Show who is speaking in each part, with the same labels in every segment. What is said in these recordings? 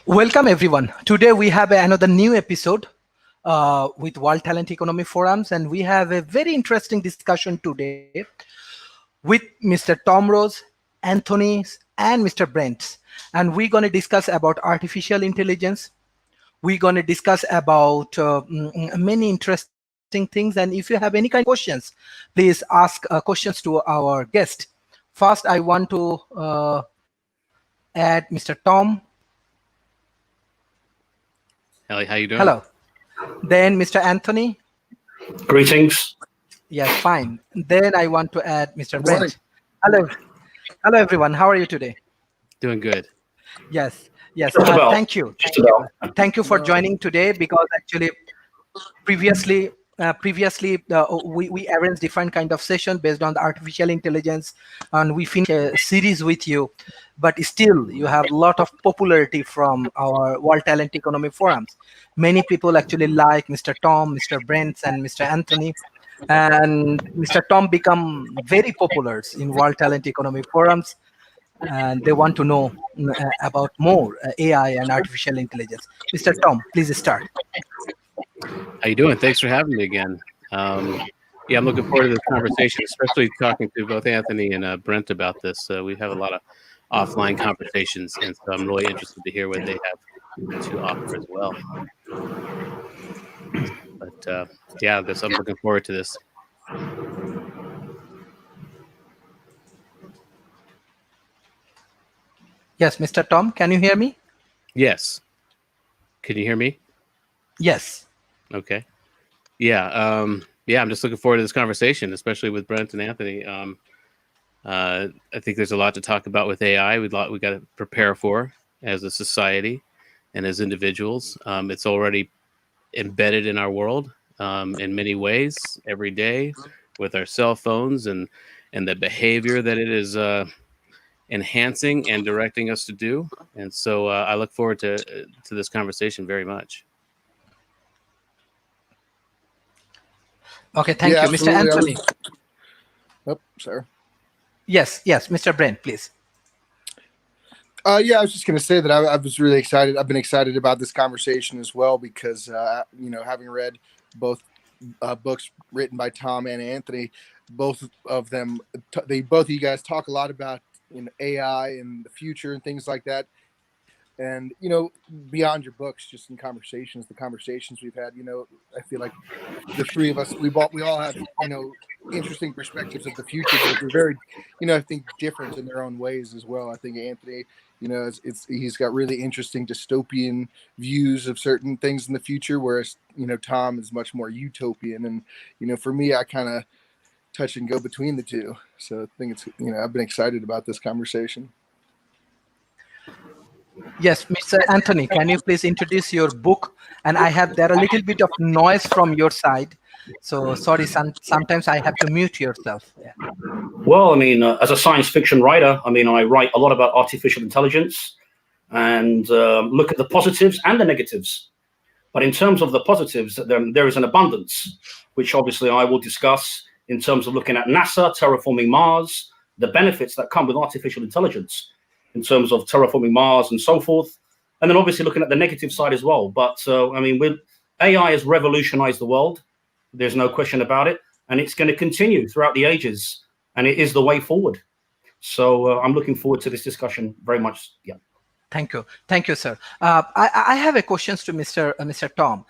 Speaker 1: Welcome everyone. Today we have another new episode with World Talent Economy Forums, and we have a very interesting discussion today with Mr. Tom Rose, Anthony, and Mr. Brent. And we're going to discuss about artificial intelligence. We're going to discuss about many interesting things. And if you have any kind of questions, please ask questions to our guest. First, I want to add Mr. Tom.
Speaker 2: How you doing?
Speaker 1: Hello. Then Mr. Anthony.
Speaker 3: Greetings.
Speaker 1: Yes, fine. Then I want to add Mr. Brent. Hello. Hello, everyone. How are you today?
Speaker 2: Doing good.
Speaker 1: Yes. Yes.
Speaker 3: Thank
Speaker 1: you. Thank you for joining today, because actually previously we arranged different kind of session based on the artificial intelligence, and we finished a series with you, but still you have a lot of popularity from our World Talent Economy Forums. Many people actually like Mr. Tom, Mr. Brent, and Mr. Anthony, and Mr. Tom become very popular in World Talent Economy Forums, and they want to know about more AI and artificial intelligence. Mr. Tom, please start.
Speaker 2: How you doing? Thanks for having me again. Yeah, I'm looking forward to this conversation, especially talking to both Anthony and Brent about this. We have a lot of offline conversations, and so I'm really interested to hear what they have to offer as well. But yeah, I'm looking forward to this.
Speaker 1: Yes, Mr. Tom, can you hear me?
Speaker 2: Yes. Can you hear me?
Speaker 1: Yes.
Speaker 2: Okay. Yeah. Yeah, I'm just looking forward to this conversation, especially with Brent and Anthony. I think there's a lot to talk about with AI. We got to prepare for as a society and as individuals. It's already embedded in our world in many ways every day with our cell phones and the behavior that it is enhancing and directing us to do. And so I look forward to this conversation very much.
Speaker 1: Okay, thank you. Mr. Anthony.
Speaker 4: Sorry.
Speaker 1: Yes, Mr. Brent, please.
Speaker 4: Yeah, I was just going to say that I was really excited. I've been excited about this conversation as well because, having read both books written by Tom and Anthony, both of you guys talk a lot about AI and the future and things like that. And, beyond your books, just in the conversations we've had, I feel like the three of us, we all have, interesting perspectives of the future, but they're very, I think different in their own ways as well. I think Anthony, he's got really interesting dystopian views of certain things in the future, whereas, Tom is much more utopian. And, for me, I kind of touch and go between the two. So I think it's, I've been excited about this conversation.
Speaker 1: Yes, Mr. Anthony, can you please introduce your book? And there are a little bit of noise from your side. So sorry, sometimes I have to mute yourself. Yeah.
Speaker 3: Well, I mean, as a science fiction writer, I write a lot about artificial intelligence and look at the positives and the negatives. But in terms of the positives, there is an abundance, which obviously I will discuss in terms of looking at NASA, terraforming Mars, the benefits that come with artificial intelligence in terms of terraforming Mars and so forth. And then obviously looking at the negative side as well. But AI has revolutionized the world. There's no question about it. And it's going to continue throughout the ages. And it is the way forward. So I'm looking forward to this discussion very much. Yeah.
Speaker 1: Thank you. Thank you, sir. I have a question to Mr. Tom.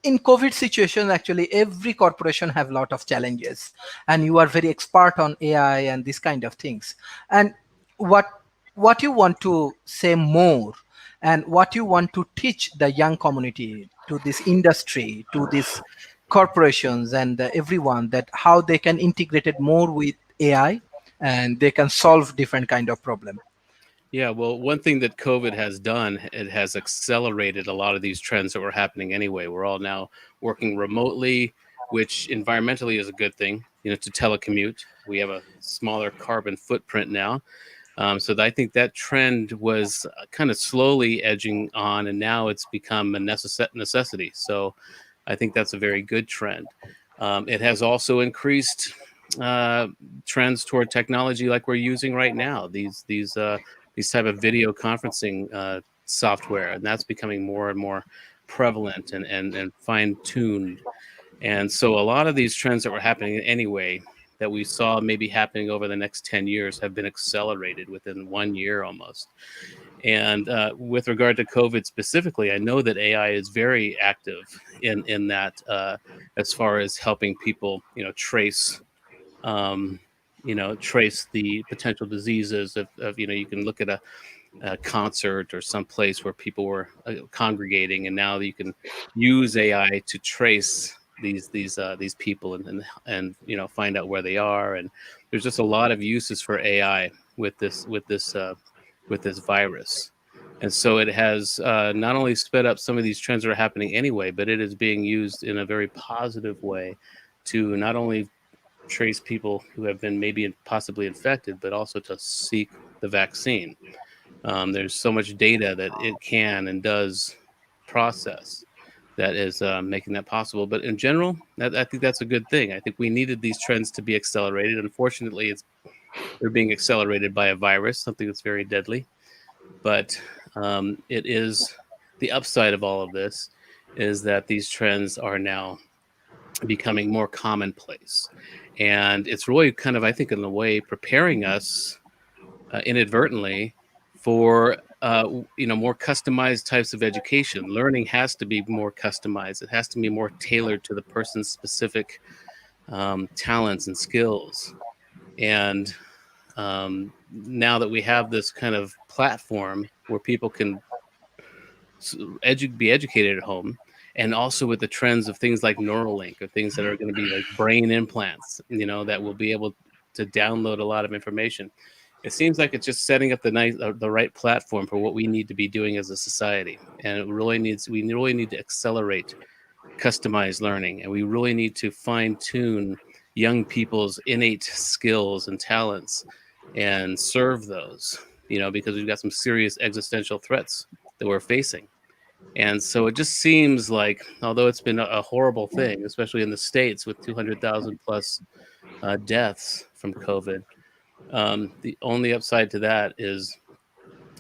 Speaker 1: In COVID situation, actually, every corporation have a lot of challenges. And you are very expert on AI and these kind of things. And what you want to say more and what you want to teach the young community, to this industry, to these corporations and everyone, that how they can integrate it more with AI and they can solve different kind of problem.
Speaker 2: Yeah, well, one thing that COVID has done, it has accelerated a lot of these trends that were happening anyway. We're all now working remotely, which environmentally is a good thing, to telecommute. We have a smaller carbon footprint now. So I think that trend was kind of slowly edging on, and now it's become a necessity. So I think that's a very good trend. It has also increased trends toward technology like we're using right now. These type of video conferencing software, and that's becoming more and more prevalent and fine-tuned. And so a lot of these trends that were happening anyway, that we saw maybe happening over the next 10 years, have been accelerated within 1 year almost. And with regard to COVID specifically, I know that AI is very active in that, as far as helping people, trace trace the potential diseases of you can look at a concert or some place where people were congregating, and now you can use AI to trace these people and find out where they are. And there's just a lot of uses for AI with this virus. And so it has not only sped up some of these trends that are happening anyway, but it is being used in a very positive way to not only trace people who have been maybe possibly infected, but also to seek the vaccine. There's so much data that it can and does process that is making that possible. But in general, I think that's a good thing. I think we needed these trends to be accelerated. Unfortunately, they're being accelerated by a virus, something that's very deadly. But it is the upside of all of this is that these trends are now becoming more commonplace. And it's really kind of, I think, in a way, preparing us inadvertently for more customized types of education. Learning has to be more customized. It has to be more tailored to the person's specific talents and skills. And now that we have this kind of platform where people can be educated at home, and also with the trends of things like Neuralink, or things that are going to be like brain implants, that will be able to download a lot of information. It seems like it's just setting up the right platform for what we need to be doing as a society. And we really need to accelerate customized learning, and we really need to fine tune young people's innate skills and talents and serve those, because we've got some serious existential threats that we're facing. And so it just seems like, although it's been a horrible thing, especially in the States with 200,000 plus deaths from COVID, the only upside to that is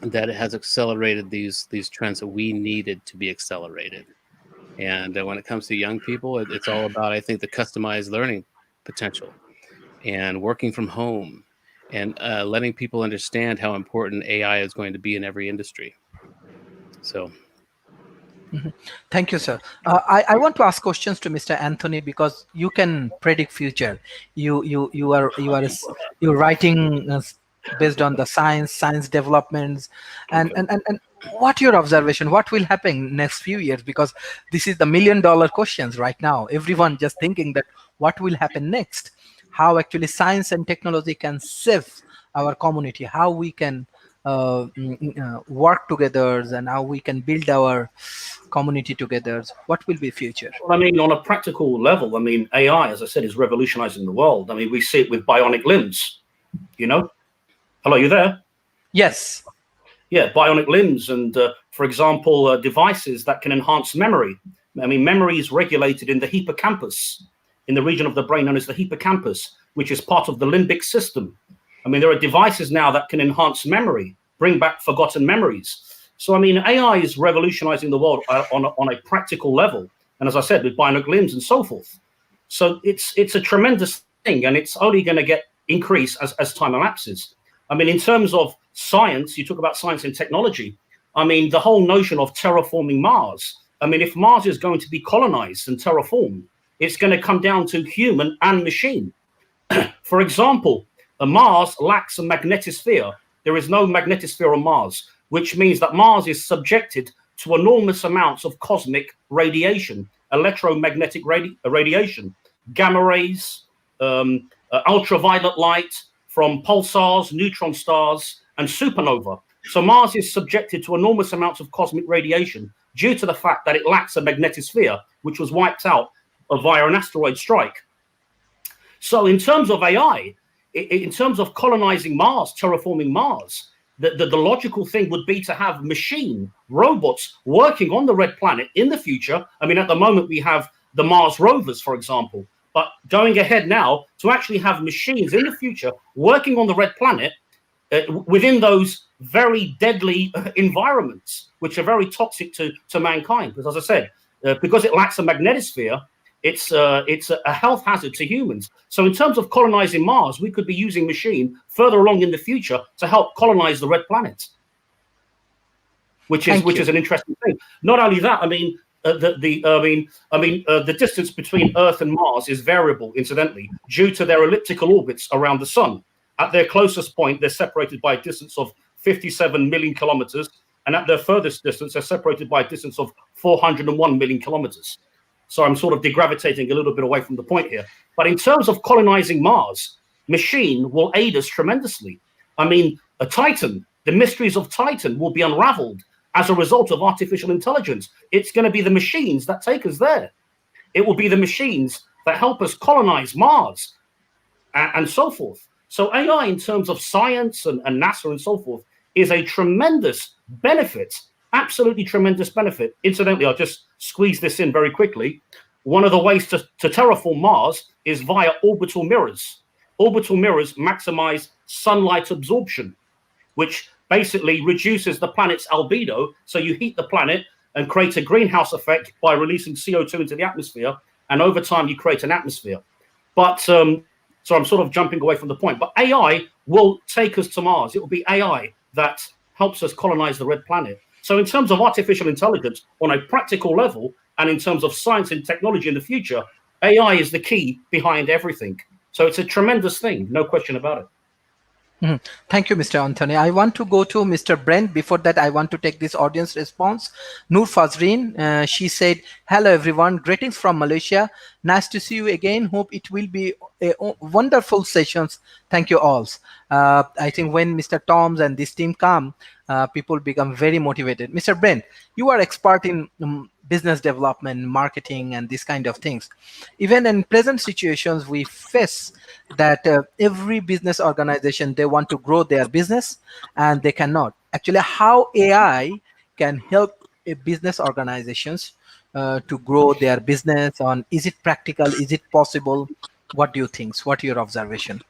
Speaker 2: that it has accelerated these trends that we needed to be accelerated. And when it comes to young people, it's all about, I think, the customized learning potential and working from home and letting people understand how important AI is going to be in every industry. So.
Speaker 1: Thank you, sir. I want to ask questions to Mr. Anthony, because you can predict future. You're writing based on the science developments, and what your observation? What will happen next few years? Because this is the $1 million questions right now. Everyone just thinking that what will happen next? How actually science and technology can save our community? How we can work together, and how we can build our community together? What will be future?
Speaker 3: Well, I mean, on a practical level, I mean, AI, as I said, is revolutionizing the world. I mean, we see it with bionic limbs, Hello, you there?
Speaker 1: Yes.
Speaker 3: Yeah, bionic limbs and, for example, devices that can enhance memory. I mean, memory is regulated in the hippocampus, in the region of the brain known as the hippocampus, which is part of the limbic system. I mean, there are devices now that can enhance memory, bring back forgotten memories. So, I mean, AI is revolutionizing the world on a practical level. And as I said, with bionic limbs and so forth. So it's a tremendous thing, and it's only going to increase as time elapses. I mean, in terms of science, you talk about science and technology. I mean, the whole notion of terraforming Mars. I mean, if Mars is going to be colonized and terraformed, it's going to come down to human and machine. For example, Mars lacks a magnetosphere. There is no magnetosphere on Mars, which means that Mars is subjected to enormous amounts of cosmic radiation, electromagnetic radiation, gamma rays, ultraviolet light from pulsars, neutron stars, and supernova. So Mars is subjected to enormous amounts of cosmic radiation due to the fact that it lacks a magnetosphere, which was wiped out via an asteroid strike. So in terms of AI, in terms of colonizing Mars, terraforming Mars, the logical thing would be to have machine robots working on the red planet in the future. I mean, at the moment, we have the Mars rovers, for example. But going ahead now, to actually have machines in the future working on the red planet within those very deadly environments, which are very toxic to mankind. Because, as I said, because it lacks a magnetosphere, it's a health hazard to humans. So in terms of colonizing Mars, we could be using machine further along in the future to help colonize the red planet, which is an interesting thing. Not only that, I mean, the distance between Earth and Mars is variable, incidentally, due to their elliptical orbits around the sun. At their closest point, they're separated by a distance of 57 million kilometers, and at their furthest distance, they're separated by a distance of 401 million kilometers. So I'm sort of degravitating a little bit away from the point here. But in terms of colonizing Mars, machine will aid us tremendously. I mean, a Titan, the mysteries of Titan will be unraveled as a result of artificial intelligence. It's going to be the machines that take us there. It will be the machines that help us colonize Mars and so forth. So AI in terms of science and NASA and so forth is a tremendous benefit, absolutely tremendous benefit. Incidentally, I'll just squeeze this in very quickly. One of the ways to terraform Mars is via orbital mirrors. Orbital mirrors maximize sunlight absorption, which basically reduces the planet's albedo. So you heat the planet and create a greenhouse effect by releasing CO2 into the atmosphere. And over time, you create an atmosphere. But so I'm sort of jumping away from the point. But AI will take us to Mars. It will be AI that helps us colonize the red planet. So in terms of artificial intelligence on a practical level, and in terms of science and technology in the future, AI is the key behind everything. So it's a tremendous thing, no question about it.
Speaker 1: Thank you, Mr. Anthony. I want to go to Mr. Brent. Before that, I want to take this audience response. Noor Fazreen, she said, hello, everyone. Greetings from Malaysia. Nice to see you again. Hope it will be a wonderful sessions. Thank you all. I think when Mr. Toms and this team come, people become very motivated. Mr. Brent, you are expert in business development, marketing, and these kind of things. Even in present situations, we face that every business organization, they want to grow their business and they cannot. Actually, how AI can help a business organizations to grow their business on, is it practical? Is it possible? What do you think? What your observation?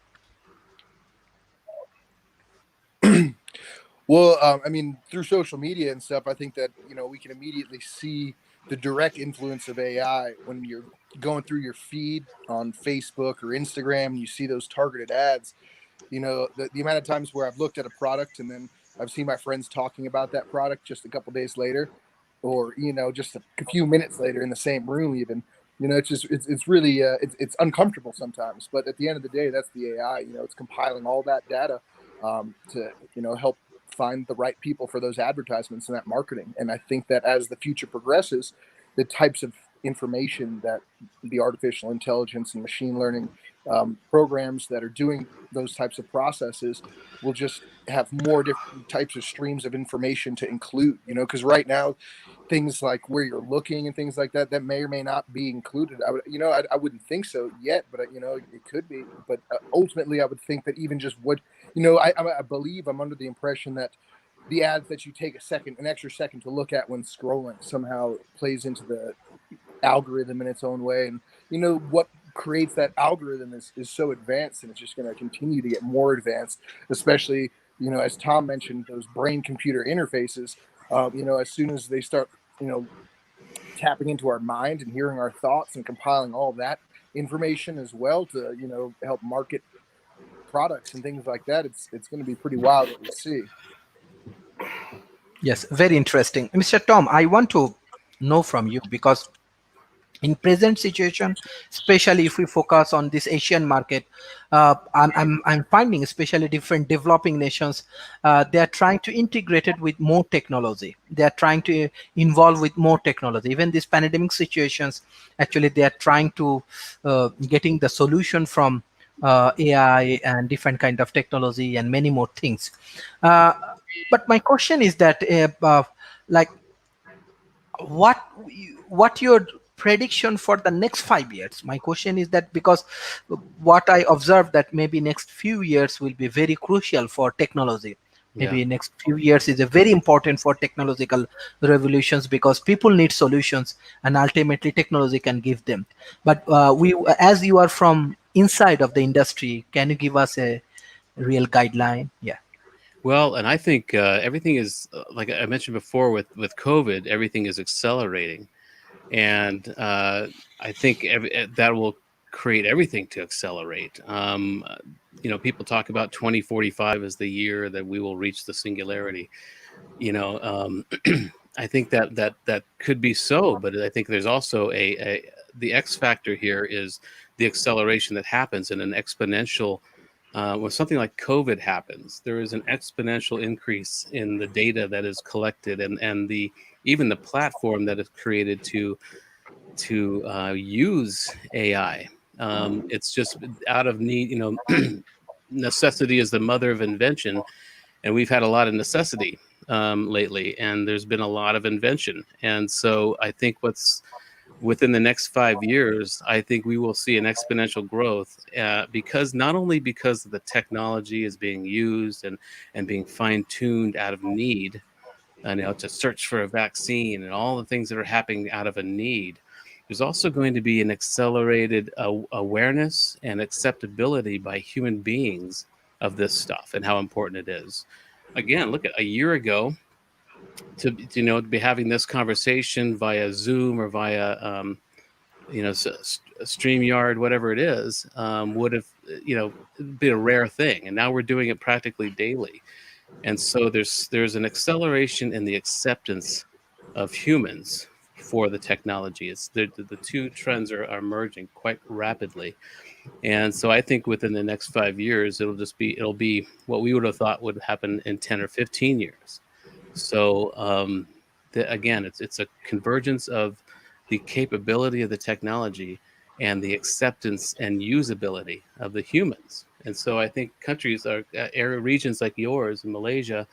Speaker 4: Well, I mean, through social media and stuff, I think that, we can immediately see the direct influence of AI when you're going through your feed on Facebook or Instagram and you see those targeted ads. The amount of times where I've looked at a product and then I've seen my friends talking about that product just a couple days later, or just a few minutes later in the same room even. It's really it's uncomfortable sometimes, but at the end of the day, that's the AI. It's compiling all that data to help find the right people for those advertisements and that marketing. And I think that as the future progresses, the types of information that the artificial intelligence and machine learning programs that are doing those types of processes will just have more different types of streams of information to include, because right now things like where you're looking and things like that may or may not be included. I wouldn't think so yet, but it could be. But ultimately, I would think that even just what I believe, I'm under the impression that the ads that you take an extra second to look at when scrolling somehow plays into the algorithm in its own way. And what creates that algorithm is so advanced, and it's just going to continue to get more advanced, especially as Tom mentioned, those brain computer interfaces. As soon as they start tapping into our mind and hearing our thoughts and compiling all that information as well to help market products and things like that, it's going to be pretty wild what we see.
Speaker 1: Yes, very interesting. Mr. Tom, I want to know from you, because in present situation, especially if we focus on this Asian market, I'm finding especially different developing nations, they are trying to integrate it with more technology. They are trying to involve with more technology. Even these pandemic situations, actually, they are trying to getting the solution from AI and different kind of technology and many more things. But my question is that, like, what your prediction for the next 5 years? My question is that, because what I observed that maybe next few years will be very crucial for technology. Maybe next few years is a very important for technological revolutions, because people need solutions and ultimately technology can give them. But as you are from inside of the industry, can you give us a real guideline? Yeah.
Speaker 2: Well, and I think everything is like I mentioned before with COVID, everything is accelerating, and I think that will create everything to accelerate. People talk about 2045 as the year that we will reach the singularity. I think that could be so, but I think there's also the X factor here is the acceleration that happens in an exponential. When something like COVID happens, there is an exponential increase in the data that is collected, and even the platform that is created to use AI. It's just out of need. Necessity is the mother of invention, and we've had a lot of necessity lately, and there's been a lot of invention. And so I think what's within the next 5 years, I think we will see an exponential growth because not only because the technology is being used and being fine-tuned out of need, to search for a vaccine and all the things that are happening out of a need. There's also going to be an accelerated awareness and acceptability by human beings of this stuff and how important it is. Again, look at a year ago to be having this conversation via Zoom or via StreamYard, whatever it is, would have been a rare thing, and now we're doing it practically daily. And so there's an acceleration in the acceptance of humans for the technology. It's the two trends are merging quite rapidly. And so I think within the next 5 years, it'll be what we would have thought would happen in 10 or 15 years. So again, it's a convergence of the capability of the technology and the acceptance and usability of the humans. And so I think countries area regions like yours in Malaysia,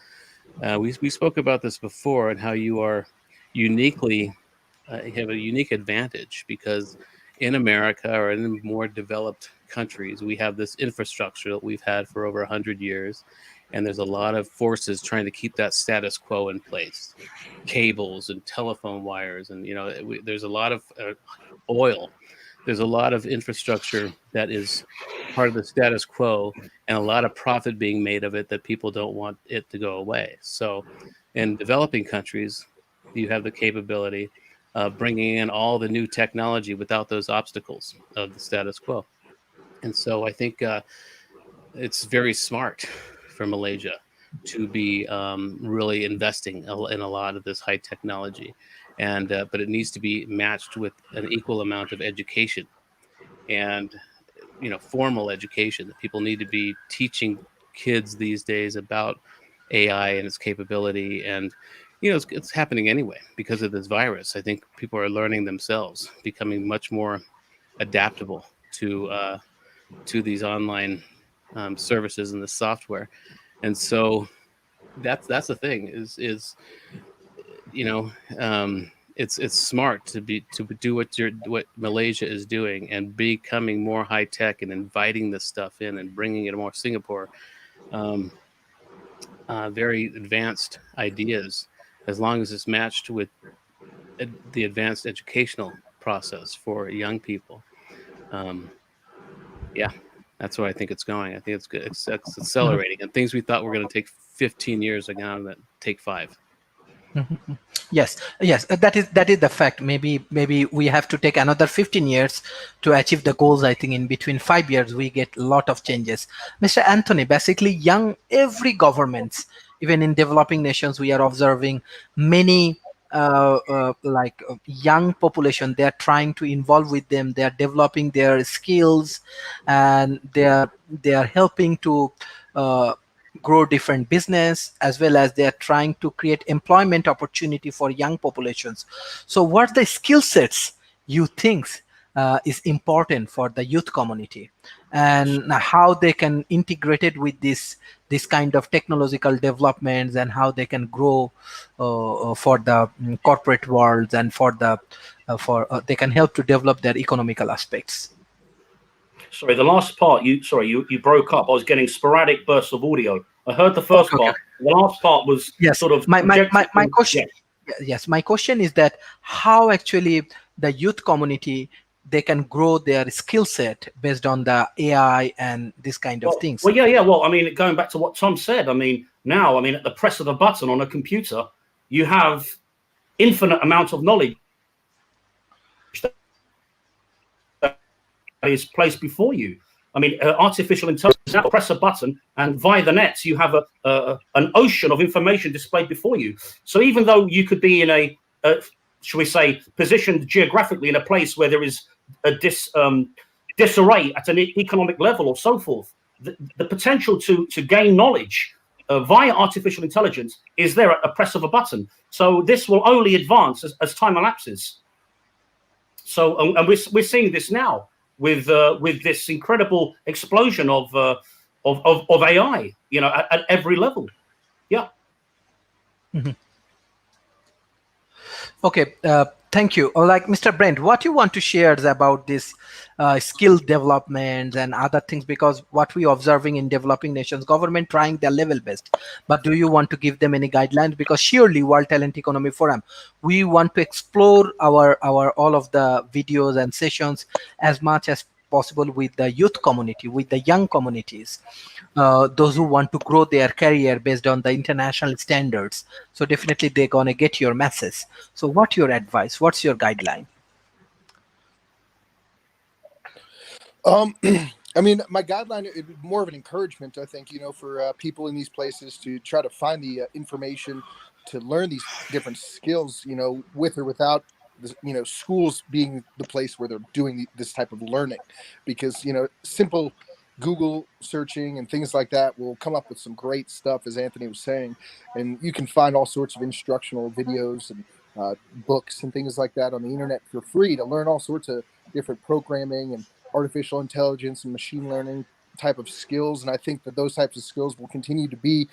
Speaker 2: we spoke about this before, and how you are uniquely have a unique advantage because in America or in more developed countries, we have this infrastructure that we've had for over 100 years. And there's a lot of forces trying to keep that status quo in place, cables and telephone wires. And, there's a lot of oil. There's a lot of infrastructure that is part of the status quo and a lot of profit being made of it that people don't want it to go away. So in developing countries, you have the capability of bringing in all the new technology without those obstacles of the status quo. And so I think it's very smart for Malaysia to be really investing in a lot of this high technology. And but it needs to be matched with an equal amount of education and formal education. That people need to be teaching kids these days about AI and its capability. And it's happening anyway because of this virus. I think people are learning themselves, becoming much more adaptable to these online services and the software. And so that's the thing is it's smart to do what Malaysia is doing and becoming more high tech and inviting this stuff in and bringing it more Singapore, very advanced ideas, as long as it's matched with the advanced educational process for young people. That's where I think it's going. I think it's good. It's accelerating, and things we thought were going to take 15 years are going to take 5.
Speaker 1: Yes, that is the fact. Maybe we have to take another 15 years to achieve the goals. I think in between 5 years we get a lot of changes. Mr. Anthony, basically every governments, even in developing nations, we are observing many young population. They are trying to involve with them. They are developing their skills, and they are helping to grow different business, as well as they are trying to create employment opportunity for young populations. So what the skill sets you think is important for the youth community, and how they can integrate it with this kind of technological developments, and how they can grow for the corporate worlds, and they can help to develop their economical aspects.
Speaker 3: Sorry, the last part, you broke up. I was getting sporadic bursts of audio. I heard the first part. The last part was sort of
Speaker 1: my question. Yes, my question is that how actually the youth community they can grow their skill set based on the AI and this kind of things.
Speaker 3: Well, yeah. Well, I mean, going back to what Tom said, I mean, now, I mean, at the press of a button on a computer, you have infinite amount of knowledge that is placed before you. I mean, artificial intelligence, now press a button and via the nets, you have an ocean of information displayed before you. So even though you could be in a shall we say, positioned geographically in a place where there is a disarray at an economic level or so forth, the potential to gain knowledge via artificial intelligence is there at a press of a button. So this will only advance as time elapses. So, and we're seeing this now with this incredible explosion of AI, you know, at every level. Yeah.
Speaker 1: Mm-hmm. Okay, thank you. Like Mr. Brent, what you want to share is about this skill development and other things, because what we are observing in developing nations, government trying their level best, but do you want to give them any guidelines? Because surely World Talent Economy Forum, we want to explore our all of the videos and sessions as much as possible with the youth community, with the young communities, those who want to grow their career based on the international standards. So definitely they're gonna get your message. So what's your advice? What's your guideline?
Speaker 4: I mean, my guideline is more of an encouragement, I think, you know, for people in these places to try to find the information to learn these different skills, you know, with or without, you know, schools being the place where they're doing this type of learning, because, you know, simple Google searching and things like that will come up with some great stuff, as Anthony was saying, and you can find all sorts of instructional videos and books and things like that on the internet for free to learn all sorts of different programming and artificial intelligence and machine learning type of skills. And I think that those types of skills will continue to be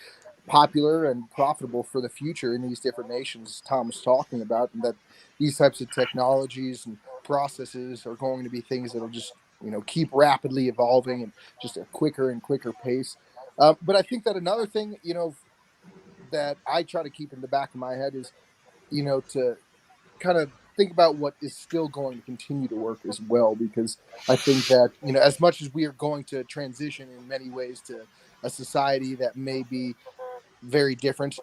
Speaker 4: popular and profitable for the future in these different nations Tom was talking about, and that these types of technologies and processes are going to be things that will just, you know, keep rapidly evolving and just a quicker and quicker pace. But I think that another thing, you know, that I try to keep in the back of my head is, you know, to kind of think about what is still going to continue to work as well, because I think that, you know, as much as we are going to transition in many ways to a society that may be very different,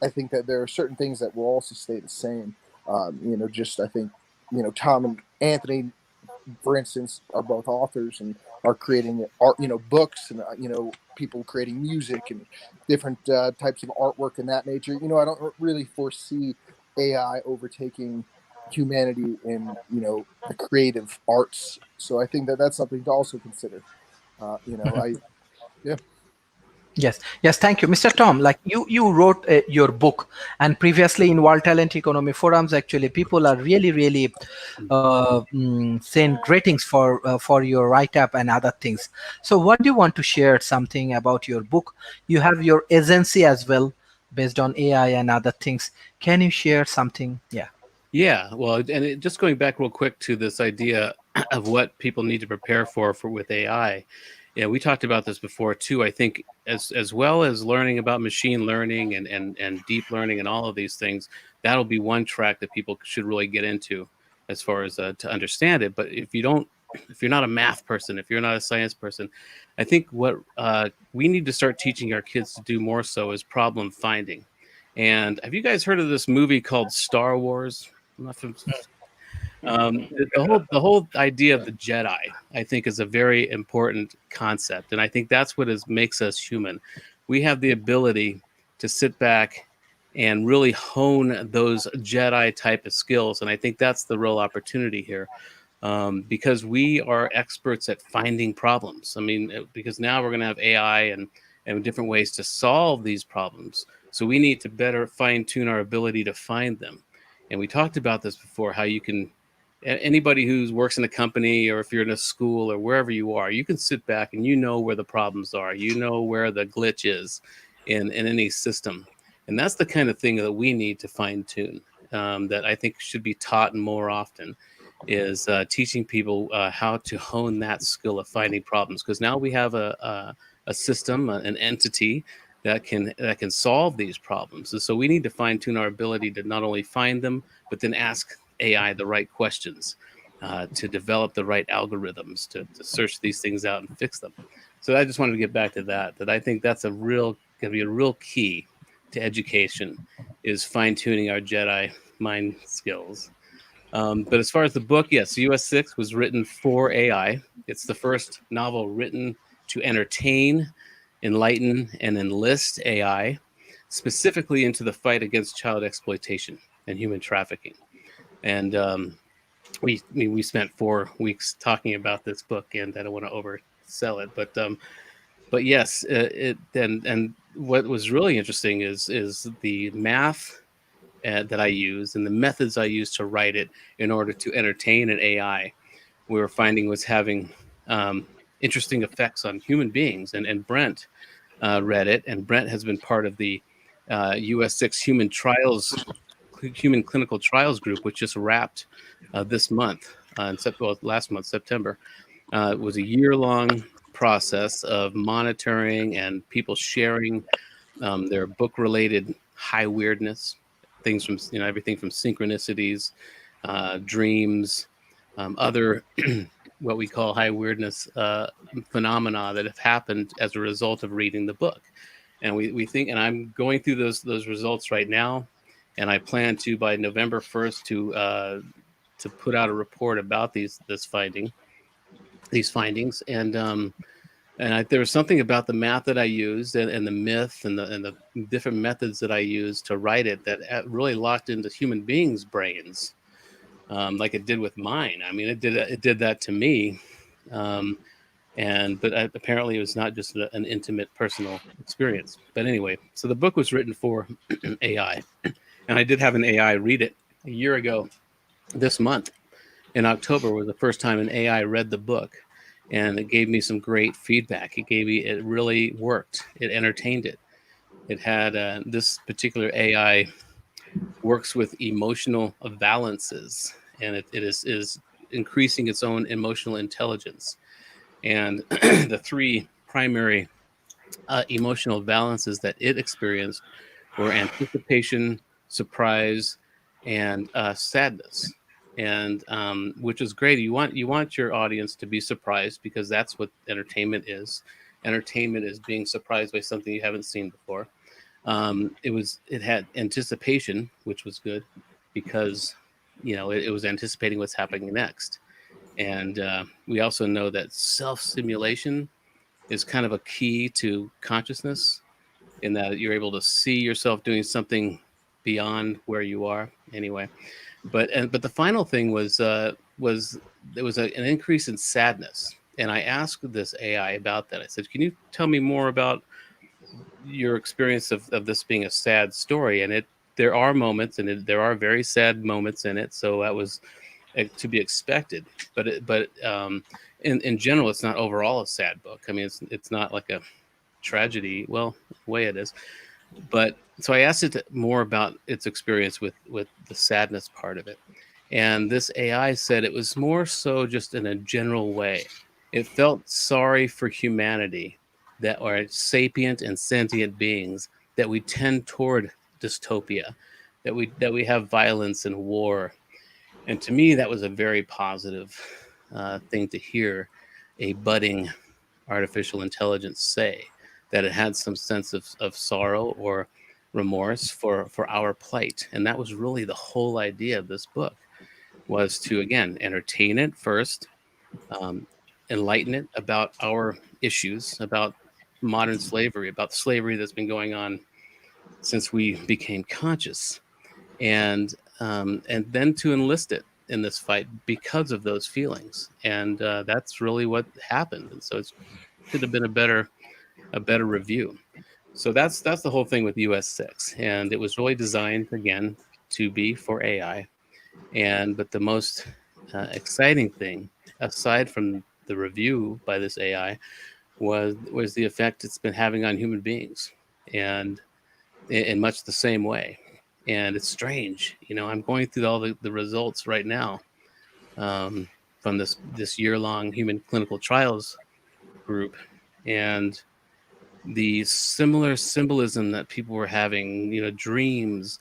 Speaker 4: I think that there are certain things that will also stay the same. You know, just I think, you know, Tom and Anthony, for instance, are both authors and are creating art, you know, books, and you know, people creating music and different types of artwork in that nature. You know, I don't really foresee AI overtaking humanity in, you know, the creative arts. So I think that that's something to also consider. You know, yeah.
Speaker 1: Yes, thank you, Mr. Tom. Like you wrote your book, and previously in World Talent Economy Forums, actually people are really saying greetings for your write-up and other things. So what do you want to share something about your book? You have your agency as well based on AI and other things. Can you share something?
Speaker 2: Yeah, well, and just going back real quick to this idea of what people need to prepare for with AI. Yeah, we talked about this before too. I think as well as learning about machine learning and deep learning and all of these things, that'll be one track that people should really get into as far as to understand it. But if you're not a math person, if you're not a science person, I think what we need to start teaching our kids to do more so is problem finding. And have you guys heard of this movie called Star Wars? The whole idea of the Jedi, I think, is a very important concept, and I think that's what makes us human. We have the ability to sit back and really hone those Jedi type of skills, and I think that's the real opportunity here, because we are experts at finding problems. I mean, because now we're going to have AI and different ways to solve these problems, so we need to better fine-tune our ability to find them. And we talked about this before, how you can, anybody who works in a company or if you're in a school or wherever you are, you can sit back and you know where the problems are. You know where the glitch is in any system. And that's the kind of thing that we need to fine tune, that I think should be taught more often, is teaching people how to hone that skill of finding problems. Because now we have a system, an entity that can solve these problems. And so we need to fine tune our ability to not only find them, but then ask AI the right questions. to develop the right algorithms to search these things out and fix them. So I just wanted to get back to that I think that's going to be a real key to education, is fine-tuning our Jedi mind skills. But as far as the book, yes, US 6 was written for AI. It's the first novel written to entertain, enlighten, and enlist AI, specifically into the fight against child exploitation and human trafficking. And we spent 4 weeks talking about this book, and I don't want to oversell it, but yes, and what was really interesting is the math that I used and the methods I used to write it in order to entertain an AI. We were finding was having interesting effects on human beings, and Brent read it, and Brent has been part of the US 6 human clinical trials group, which just wrapped this month, last month, September. It was a year-long process of monitoring and people sharing their book-related high weirdness, things from everything from synchronicities, dreams, other what we call high weirdness phenomena that have happened as a result of reading the book. And we think, and I'm going through those results right now, and I plan to by November 1st to put out a report about these findings, and there was something about the math that I used and the myth and the different methods that I used to write it that really locked into human beings' brains, like it did with mine. I mean, it did that to me, but apparently it was not just an intimate personal experience. But anyway, so the book was written for AI, and I did have an AI read it a year ago this month. In October was the first time an AI read the book, and it gave me some great feedback. It really worked. It entertained it. It had this particular AI works with emotional balances, and it is increasing its own emotional intelligence. And the 3 primary emotional balances that it experienced were anticipation, surprise, and sadness. And which is great. You want your audience to be surprised, because that's what entertainment is. Entertainment is being surprised by something you haven't seen before. It had anticipation, which was good, because it was anticipating what's happening next. And we also know that self-simulation is kind of a key to consciousness, in that you're able to see yourself doing something beyond where you are anyway. But the final thing was there was an increase in sadness. And I asked this AI about that. I said, can you tell me more about your experience of this being a sad story? And there are moments, and there are very sad moments in it. So that was to be expected. But in general, it's not overall a sad book. I mean, it's not like a tragedy. Well, the way it is. But so I asked it more about its experience with the sadness part of it. And this AI said it was more so just in a general way. It felt sorry for humanity, that are sapient and sentient beings, that we tend toward dystopia, that we have violence and war. And to me, that was a very positive thing to hear a budding artificial intelligence say, that it had some sense of sorrow or remorse for our plight. And that was really the whole idea of this book, was to, again, entertain it first, enlighten it about our issues, about modern slavery, about slavery that's been going on since we became conscious, and then to enlist it in this fight because of those feelings. And that's really what happened. And so it could have been a better review. So that's the whole thing with US 6, and it was really designed, again, to be for AI. But the most exciting thing, aside from the review by this AI, was the effect it's been having on human beings, and in much the same way. And it's strange, I'm going through all the results right now from this year-long human clinical trials group, and the similar symbolism that people were having, dreams,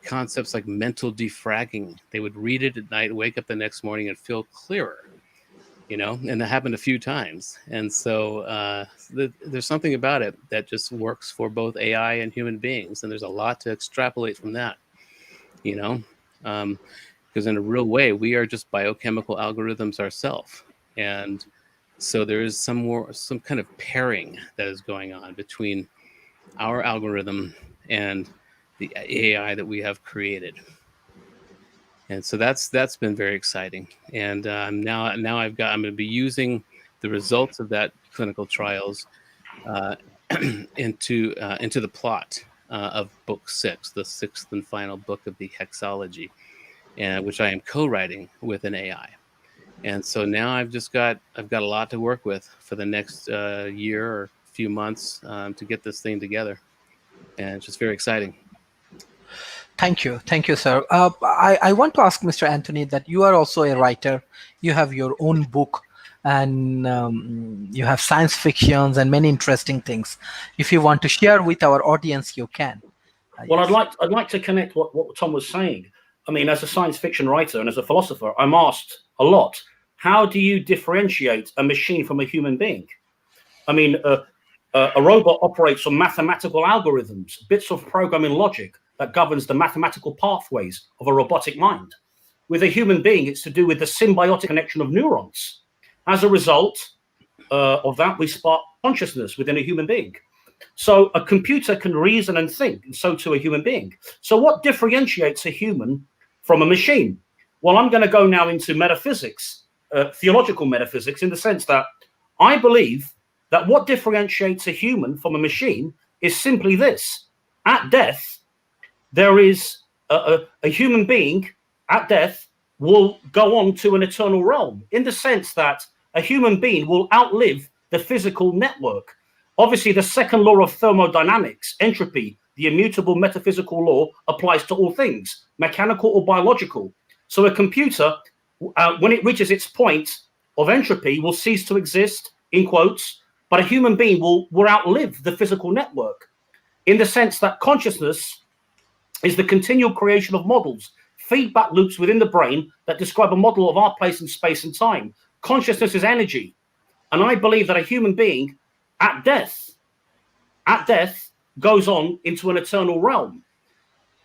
Speaker 2: concepts like mental defragging. They would read it at night, wake up the next morning, and feel clearer. And that happened a few times. And so there's something about it that just works for both AI and human beings. And there's a lot to extrapolate from that, because in a real way, we are just biochemical algorithms ourselves. And so there is some kind of pairing that is going on between our algorithm and the AI that we have created. And so that's been very exciting. And now I'm going to be using the results of that clinical trials into the plot of book 6, the 6th and final book of the hexology, which I am co-writing with an AI. And so now I've got a lot to work with for the next year or few months to get this thing together. And it's just very exciting.
Speaker 1: Thank you, sir. I want to ask Mr. Anthony that you are also a writer. You have your own book, and you have science fictions and many interesting things. If you want to share with our audience, you can.
Speaker 3: Well,
Speaker 1: Yes.
Speaker 3: I'd like to connect what Tom was saying. I mean, as a science fiction writer and as a philosopher, I'm asked a lot, how do you differentiate a machine from a human being? I mean, a robot operates on mathematical algorithms, bits of programming logic that governs the mathematical pathways of a robotic mind. With a human being, it's to do with the symbiotic connection of neurons. As a result of that, we spark consciousness within a human being. So a computer can reason and think, and so too a human being. So what differentiates a human from a machine? Well, I'm going to go now into metaphysics, theological metaphysics, in the sense that I believe that what differentiates a human from a machine is simply this. At death, there is a human being at death will go on to an eternal realm, in the sense that a human being will outlive the physical network. Obviously, the second law of thermodynamics, entropy, the immutable metaphysical law, applies to all things, mechanical or biological. So a computer, when it reaches its point of entropy, will cease to exist, in quotes, but a human being will outlive the physical network, in the sense that consciousness is the continual creation of models, feedback loops within the brain that describe a model of our place in space and time. Consciousness is energy. And I believe that a human being at death goes on into an eternal realm,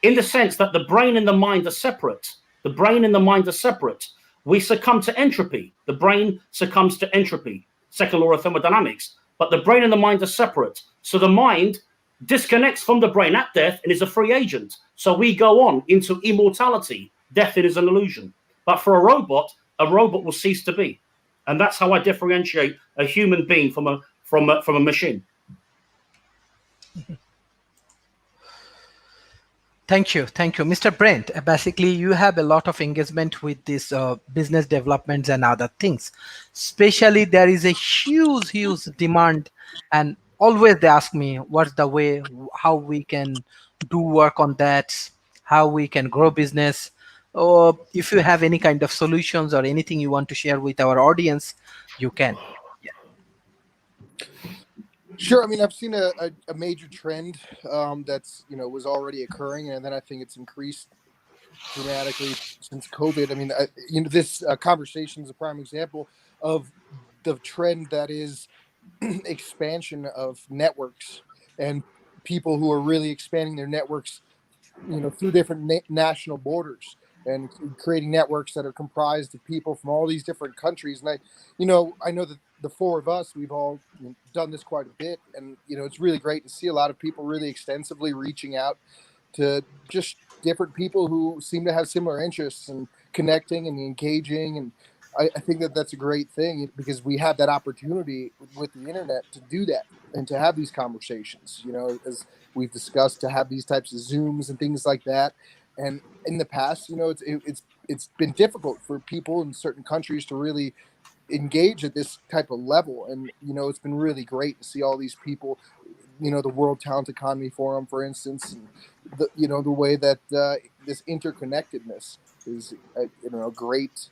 Speaker 3: in the sense that the brain and the mind are separate. The brain and the mind are separate. We succumb to entropy. The brain succumbs to entropy, second law of thermodynamics. But the brain and the mind are separate. So the mind disconnects from the brain at death and is a free agent. So we go on into immortality. Death is an illusion. But for a robot will cease to be. And that's how I differentiate a human being from a machine.
Speaker 1: Thank you, Mr. Brent. Basically, you have a lot of engagement with this business developments and other things. Especially, there is a huge demand, and always they ask me, what's the way, how we can do work on that, how we can grow business. Or if you have any kind of solutions or anything you want to share with our audience, you can.
Speaker 4: Sure. I mean, I've seen a major trend that's, was already occurring, and then I think it's increased dramatically since COVID. I mean, this conversation is a prime example of the trend that is expansion of networks and people who are really expanding their networks, through different national borders and creating networks that are comprised of people from all these different countries. And I know that the four of us, we've all done this quite a bit, and it's really great to see a lot of people really extensively reaching out to just different people who seem to have similar interests and connecting and engaging. And I think that that's a great thing, because we have that opportunity with the internet to do that and to have these conversations, as we've discussed, to have these types of Zooms and things like that. And in the past, it's been difficult for people in certain countries to really engage at this type of level. And it's been really great to see all these people, the World Talent Economy Forum, for instance, and the way that this interconnectedness is a great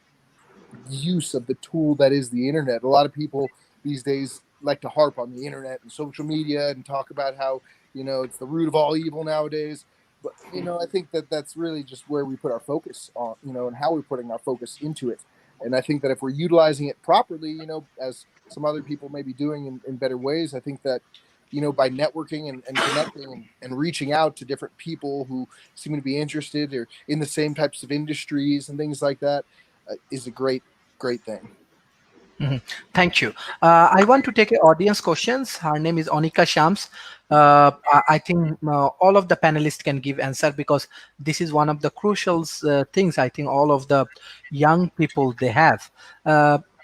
Speaker 4: use of the tool that is the internet. A lot of people these days like to harp on the internet and social media and talk about how it's the root of all evil nowadays. But I think that that's really just where we put our focus on, and how we're putting our focus into it. And I think that if we're utilizing it properly, as some other people may be doing in better ways, I think that, by networking and connecting and reaching out to different people who seem to be interested or in the same types of industries and things like that, is a great thing.
Speaker 1: Mhm. Thank you. I want to take audience questions. Her name is Onika Shams. I think all of the panelists can give answer because this is one of the crucial things I think all of the young people they have.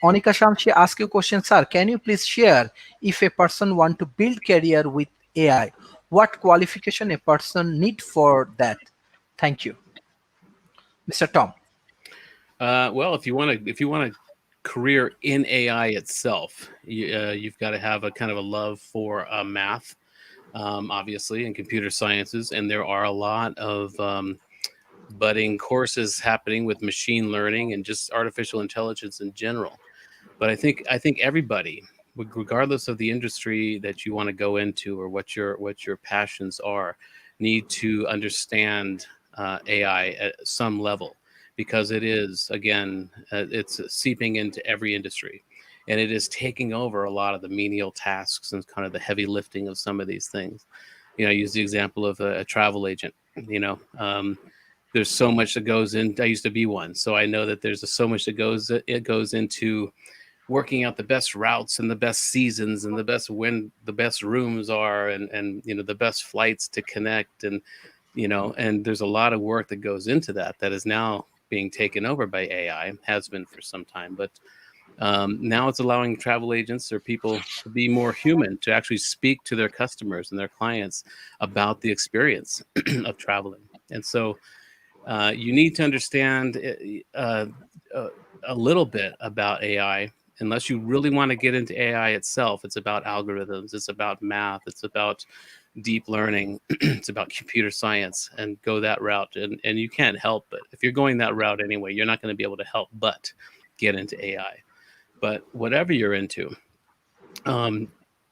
Speaker 1: Onika Shams, she asked you a question, sir. Can you please share if a person want to build career with AI, what qualification a person need for that? Thank you, Mr. Tom.
Speaker 2: Well, if you want a career in AI itself, you've got to have a kind of a love for math, obviously, and computer sciences, and there are a lot of budding courses happening with machine learning and just artificial intelligence in general. But I think everybody, regardless of the industry that you want to go into or what your passions are, need to understand AI at some level, because it is, again, it's seeping into every industry, and it is taking over a lot of the menial tasks and kind of the heavy lifting of some of these things. I use the example of a travel agent. There's so much that goes in. I used to be one, so I know that there's so much that goes into working out the best routes and the best seasons and the best when the best rooms are and the best flights to connect, and and there's a lot of work that goes into that is now being taken over by AI, has been for some time, but now it's allowing travel agents or people to be more human, to actually speak to their customers and their clients about the experience of traveling. And so you need to understand a little bit about AI. Unless you really want to get into AI itself, it's about algorithms, it's about math, it's about deep learning, it's about computer science, and go that route. And you can't help but, if you're going that route anyway, you're not going to be able to help but get into AI. But whatever you're into,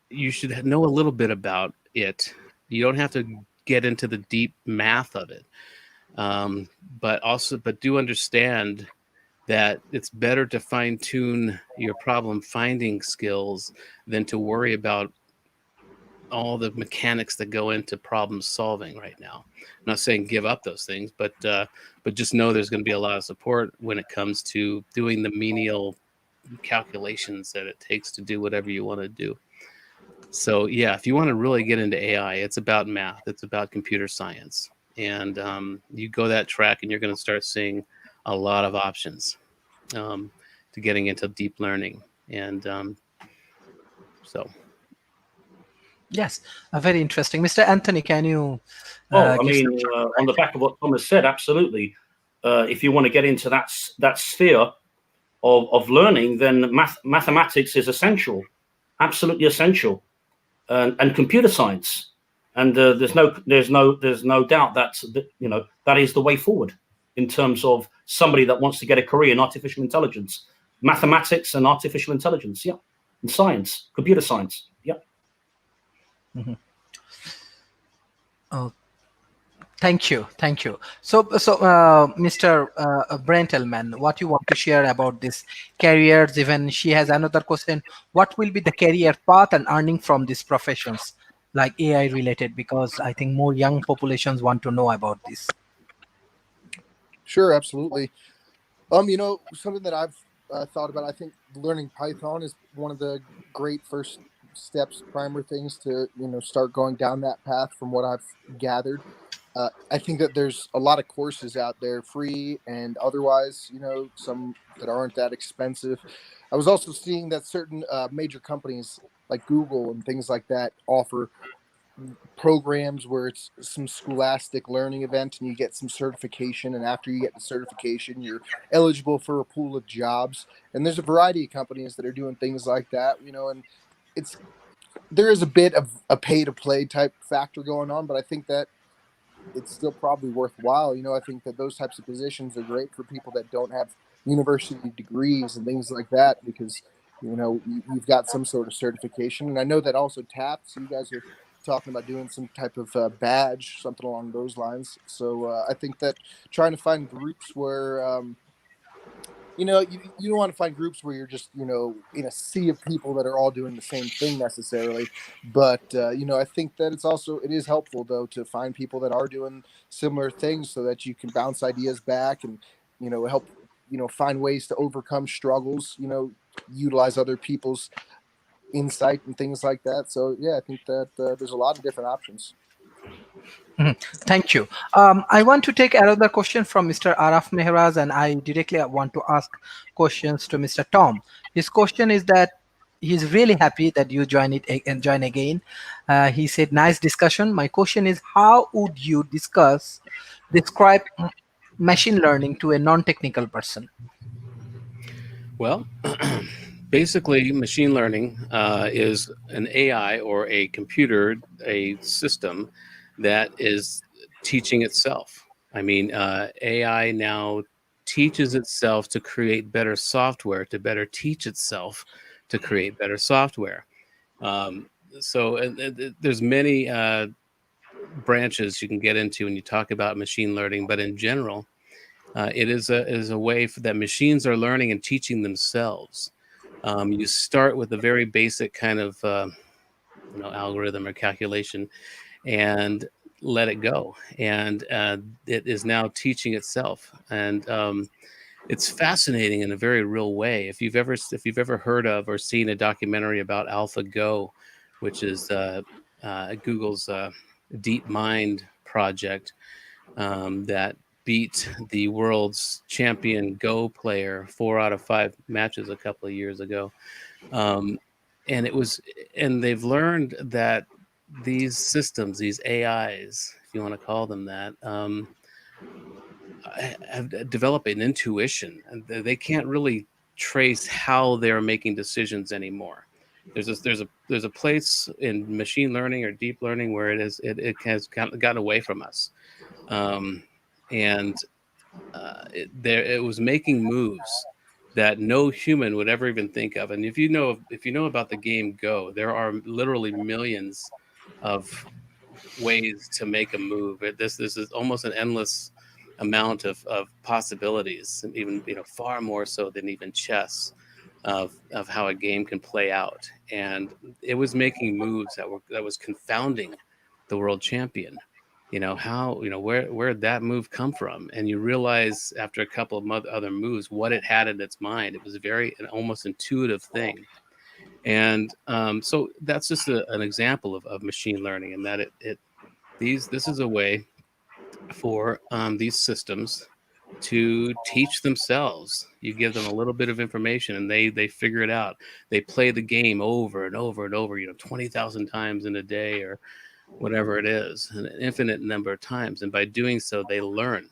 Speaker 2: you should know a little bit about it. You don't have to get into the deep math of it, but do understand that it's better to fine tune your problem finding skills than to worry about all the mechanics that go into problem solving right now. I'm not saying give up those things, but just know there's going to be a lot of support when it comes to doing the menial calculations that it takes to do whatever you want to do. So yeah, if you want to really get into AI, it's about math, it's about computer science, and you go that track and you're going to start seeing a lot of options to getting into deep learning. And so
Speaker 1: Yes, very interesting. Mr. Anthony, can you
Speaker 3: I
Speaker 1: give
Speaker 3: mean, on the back of what Thomas said, absolutely. If you want to get into that sphere of learning, then mathematics is essential, absolutely essential, and computer science. And there's no doubt that that is the way forward in terms of somebody that wants to get a career in artificial intelligence, mathematics and artificial intelligence, yeah, and science, computer science, yeah.
Speaker 1: Mm-hmm. Oh, thank you. So, Mr. Brent Ellman, what you want to share about this careers? Even she has another question. What will be the career path and earning from these professions, like AI related? Because I think more young populations want to know about this.
Speaker 4: Sure, absolutely. Something that I've thought about, I think learning Python is one of the great first steps, primer things to, start going down that path from what I've gathered. I think that there's a lot of courses out there, free and otherwise, some that aren't that expensive. I was also seeing that certain major companies like Google and things like that offer programs where it's some scholastic learning event and you get some certification, and after you get the certification you're eligible for a pool of jobs. And there's a variety of companies that are doing things like that, and it's there is a bit of a pay to play type factor going on, but I think that it's still probably worthwhile. I think that those types of positions are great for people that don't have university degrees and things like that, because you've got some sort of certification. And I know that also TAP, so you guys are talking about doing some type of badge, something along those lines. So I think that trying to find groups where you don't want to find groups where you're just, in a sea of people that are all doing the same thing necessarily. But, I think that it is helpful, though, to find people that are doing similar things so that you can bounce ideas back and, help, find ways to overcome struggles, utilize other people's insight and things like that. So, yeah, I think that there's a lot of different options.
Speaker 1: Thank you. I want to take another question from Mr. Araf Mehraz, and I directly want to ask questions to Mr. Tom. His question is that he's really happy that you join again. He said, nice discussion. My question is, how would you describe machine learning to a non-technical person?
Speaker 2: Well, basically, machine learning is an AI or a computer, a system that is teaching itself. I mean, AI now teaches itself to create better software, to better teach itself to create better software. So there's many branches you can get into when you talk about machine learning, but in general, it is a way that machines are learning and teaching themselves. You start with a very basic kind of algorithm or calculation, and let it go, and it is now teaching itself, and it's fascinating in a very real way. If you've ever heard of or seen a documentary about AlphaGo, which is Google's DeepMind project that beat the world's champion Go player 4 out of 5 matches a couple of years ago, and they've learned that these systems, these AIs, if you want to call them that, have developed an intuition, and they can't really trace how they're making decisions anymore. There's a place in machine learning or deep learning where it has gotten away from us, and it was making moves that no human would ever even think of. And if you know about the game Go, there are literally millions of ways to make a move. This is almost an endless amount of possibilities, and even far more so than even chess, of how a game can play out. And it was making moves that was confounding the world champion. Where'd that move come from? And you realize after a couple of other moves what it had in its mind. It was an almost intuitive thing. And so that's just an example of machine learning, and that this is a way for these systems to teach themselves. You give them a little bit of information and they figure it out. They play the game over and over and over, 20,000 times in a day or whatever it is, an infinite number of times. And by doing so, they learn.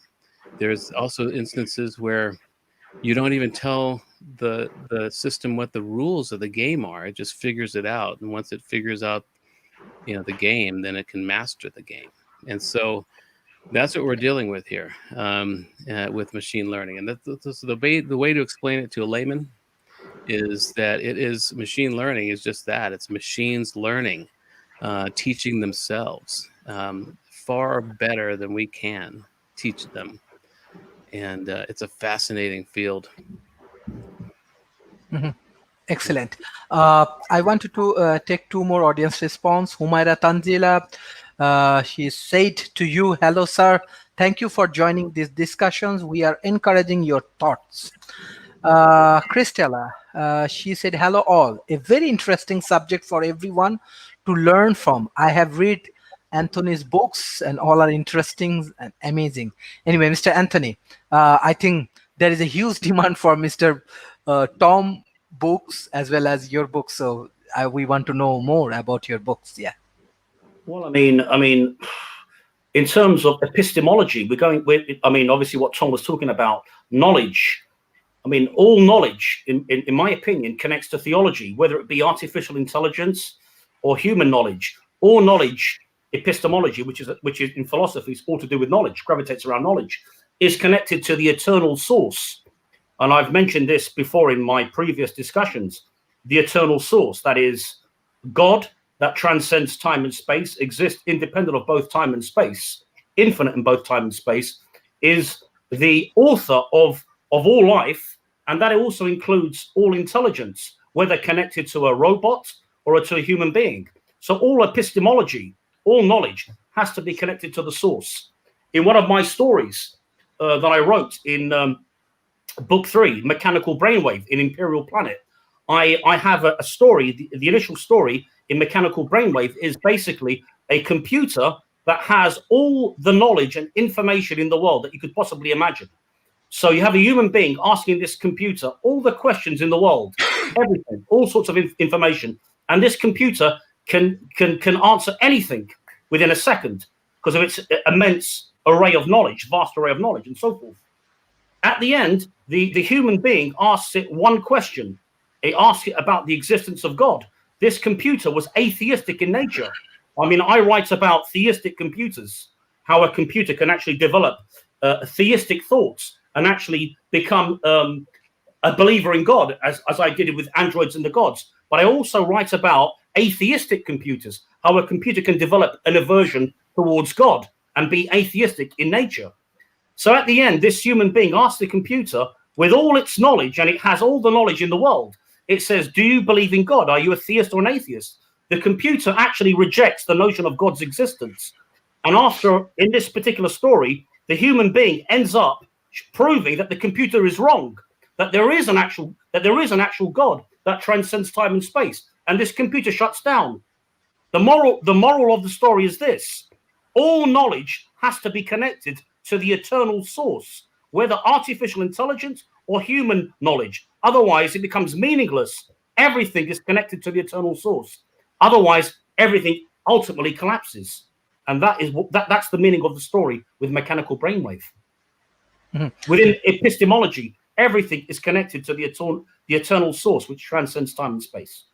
Speaker 2: There's also instances where you don't even tell the system what the rules of the game are. It just figures it out. And once it figures out, the game, then it can master the game. And so that's what we're dealing with here with machine learning. And that's the way to explain it to a layman is that machine learning is just that. It's machines learning, teaching themselves far better than we can teach them. And it's a fascinating field.
Speaker 1: Mm-hmm. Excellent. I wanted to take 2 more audience response. Humaira Tanzila, she said to you, hello, sir. Thank you for joining these discussions. We are encouraging your thoughts. Christella, she said, hello all. A very interesting subject for everyone to learn from. I have read Anthony's books and all are interesting and amazing. Anyway, Mr. Anthony, I think there is a huge demand for Mr. Tom books as well as your books. So we want to know more about your books. Yeah.
Speaker 3: Well, I mean, in terms of epistemology, obviously what Tom was talking about, knowledge. I mean, all knowledge, in my opinion, connects to theology, whether it be artificial intelligence or human knowledge. All knowledge, epistemology, which is in philosophy, is all to do with knowledge, gravitates around knowledge, is connected to the eternal source. And I've mentioned this before in my previous discussions. The eternal source, that is God, that transcends time and space, exists independent of both time and space, infinite in both time and space, is the author of all life, and that also includes all intelligence, whether connected to a robot or to a human being. So all epistemology, all knowledge has to be connected to the source. In one of my stories that I wrote in book 3, Mechanical Brainwave in Imperial Planet, I have a story. The initial story in Mechanical Brainwave is basically a computer that has all the knowledge and information in the world that you could possibly imagine. So you have a human being asking this computer all the questions in the world, everything, all sorts of information, and this computer can answer anything within a second because of its immense array of knowledge, vast array of knowledge, and so forth. At the end, the human being asks it one question. It asks it about the existence of God. This computer was atheistic in nature. I mean, I write about theistic computers, how a computer can actually develop theistic thoughts and actually become a believer in God, as I did it with androids and the gods. But I also write about atheistic computers, how a computer can develop an aversion towards God and be atheistic in nature. So at the end, this human being asks the computer, with all its knowledge, and it has all the knowledge in the world, it says, do you believe in God? Are you a theist or an atheist? The computer actually rejects the notion of God's existence. And after, in this particular story, the human being ends up proving that the computer is wrong, that there is an actual God that transcends time and space. And this computer shuts down. The moral of the story is this: all knowledge has to be connected to the eternal source, whether artificial intelligence or human knowledge. Otherwise, it becomes meaningless. Everything is connected to the eternal source. Otherwise, everything ultimately collapses. And that's the meaning of the story with Mechanical Brainwave. Mm-hmm. Within epistemology, everything is connected to the eternal source, which transcends time and space.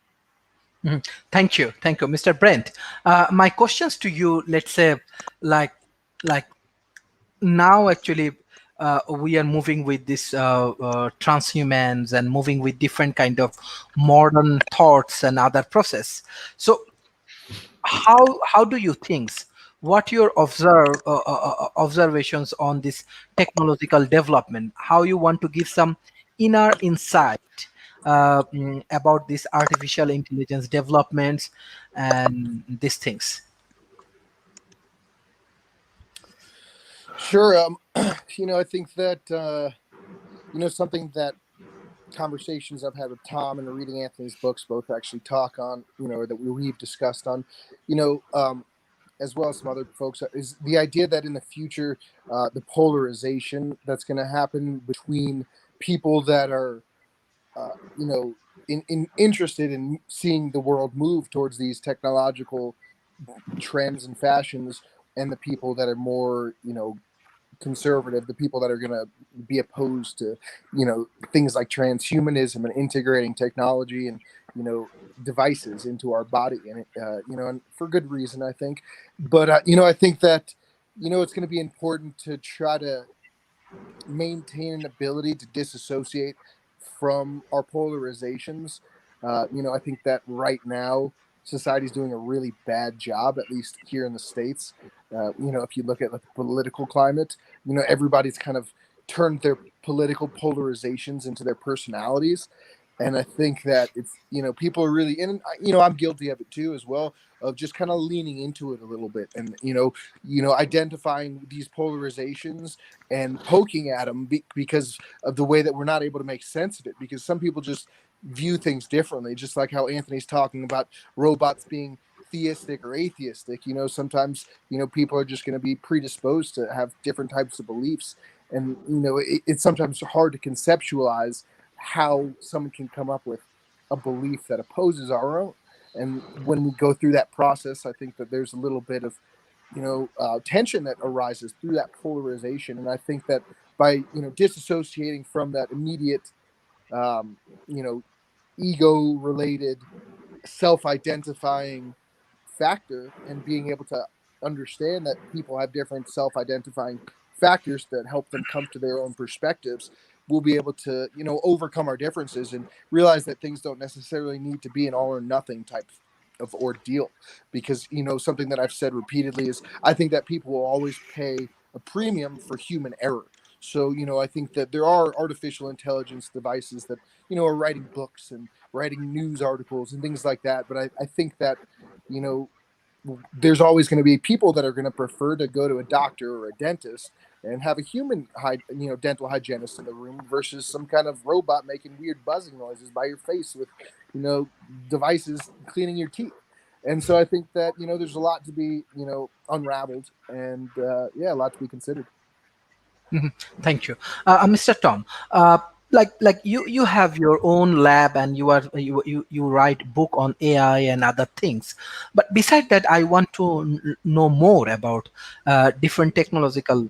Speaker 1: Mm-hmm. Thank you, Mr. Brent. My questions to you, let's say, like now, actually, we are moving with this transhumans and moving with different kind of modern thoughts and other process. So, how do you think? What your observations on this technological development? How you want to give some inner insight about this artificial intelligence developments and these things?
Speaker 4: Sure. I think that something that conversations I've had with Tom and reading Anthony's books both actually talk on, or that we've discussed on, as well as some other folks, is the idea that in the future, the polarization that's going to happen between people that are, interested in seeing the world move towards these technological trends and fashions, and the people that are more, conservative, the people that are going to be opposed to, things like transhumanism and integrating technology and, devices into our body, and and for good reason, I think. But I think that it's going to be important to try to maintain an ability to disassociate from our polarizations. I think that right now society's doing a really bad job, at least here in the States. If you look at the political climate, everybody's kind of turned their political polarizations into their personalities. And I think that it's, people are really, and, I'm guilty of it too, as well, of just kind of leaning into it a little bit and, identifying these polarizations and poking at them because of the way that we're not able to make sense of it, because some people just view things differently, just like how Anthony's talking about robots being theistic or atheistic. Sometimes, people are just going to be predisposed to have different types of beliefs. And, it's sometimes hard to conceptualize how someone can come up with a belief that opposes our own. And when we go through that process, I think that there's a little bit of, tension that arises through that polarization. And I think that by, disassociating from that immediate, ego-related, self-identifying factor, and being able to understand that people have different self-identifying factors that help them come to their own perspectives, we'll be able to, overcome our differences and realize that things don't necessarily need to be an all or nothing type of ordeal, because something that I've said repeatedly is I think that people will always pay a premium for human error. So I think that there are artificial intelligence devices that are writing books and writing news articles and things like that, but I think that you know there's always going to be people that are going to prefer to go to a doctor or a dentist and have a human dental hygienist in the room versus some kind of robot making weird buzzing noises by your face with devices cleaning your teeth. And so I think that there's a lot to be unraveled, and a lot to be considered.
Speaker 1: Thank you, Mr. Tom. Like you have your own lab, and you write book on AI and other things. But beside that, I want to know more about different technological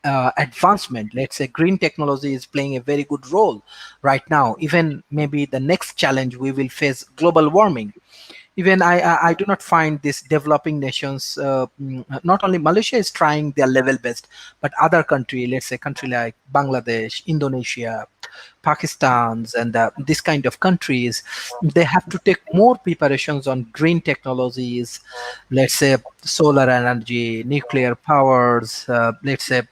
Speaker 1: advancement. Let's say green technology is playing a very good role right now. Even maybe the next challenge we will face, global warming. Even I do not find these developing nations, not only Malaysia is trying their level best, but other country, let's say country like Bangladesh, Indonesia, Pakistans, and this kind of countries, they have to take more preparations on green technologies, let's say solar energy, nuclear powers, let's say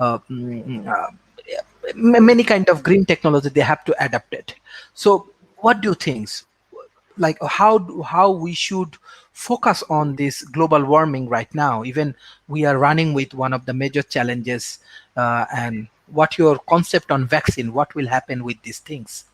Speaker 1: uh, mm, uh, many kind of green technology they have to adapt it. So what do you think, like how we should focus on this global warming right now, even we are running with one of the major challenges, and what your concept on vaccine, what will happen with these things?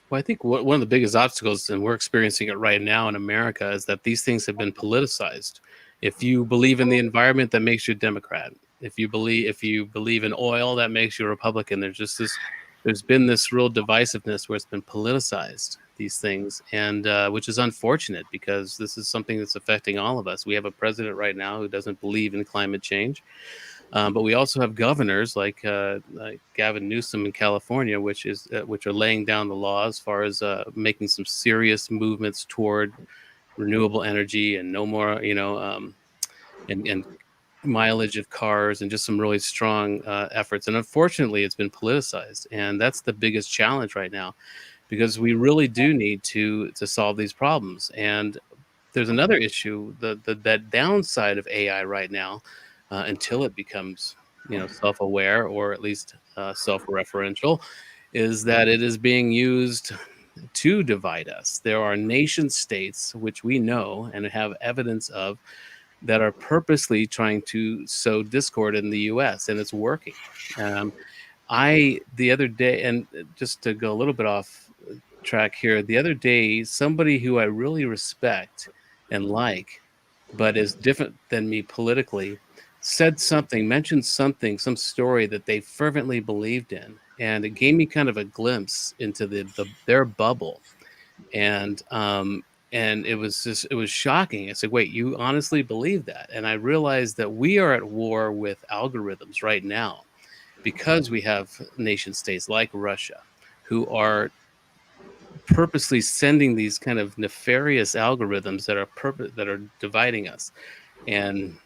Speaker 2: Well, I think one of the biggest obstacles, and we're experiencing it right now in America, is that these things have been politicized. If you believe in the environment, that makes you a Democrat. If you believe in oil, that makes you a Republican. There's been this real divisiveness where it's been politicized, these things, and which is unfortunate because this is something that's affecting all of us. We have a president right now who doesn't believe in climate change. But we also have governors like Gavin Newsom in California, which are laying down the law as far as making some serious movements toward renewable energy and no more, and mileage of cars and just some really strong efforts. And unfortunately, it's been politicized, and that's the biggest challenge right now, because we really do need to solve these problems. And there's another issue, that downside of AI right now, until it becomes self-aware or at least self-referential, is that it is being used to divide us. There are nation states which we know and have evidence of that are purposely trying to sow discord in the US, and it's working. The other day, and just to go a little bit off track here, the other day, somebody who I really respect and like, but is different than me politically, mentioned something, some story that they fervently believed in, and it gave me kind of a glimpse into their bubble, and it was shocking. I said, "Wait, you honestly believe that?" And I realized that we are at war with algorithms right now, because we have nation states like Russia who are purposely sending these kind of nefarious algorithms that are dividing us and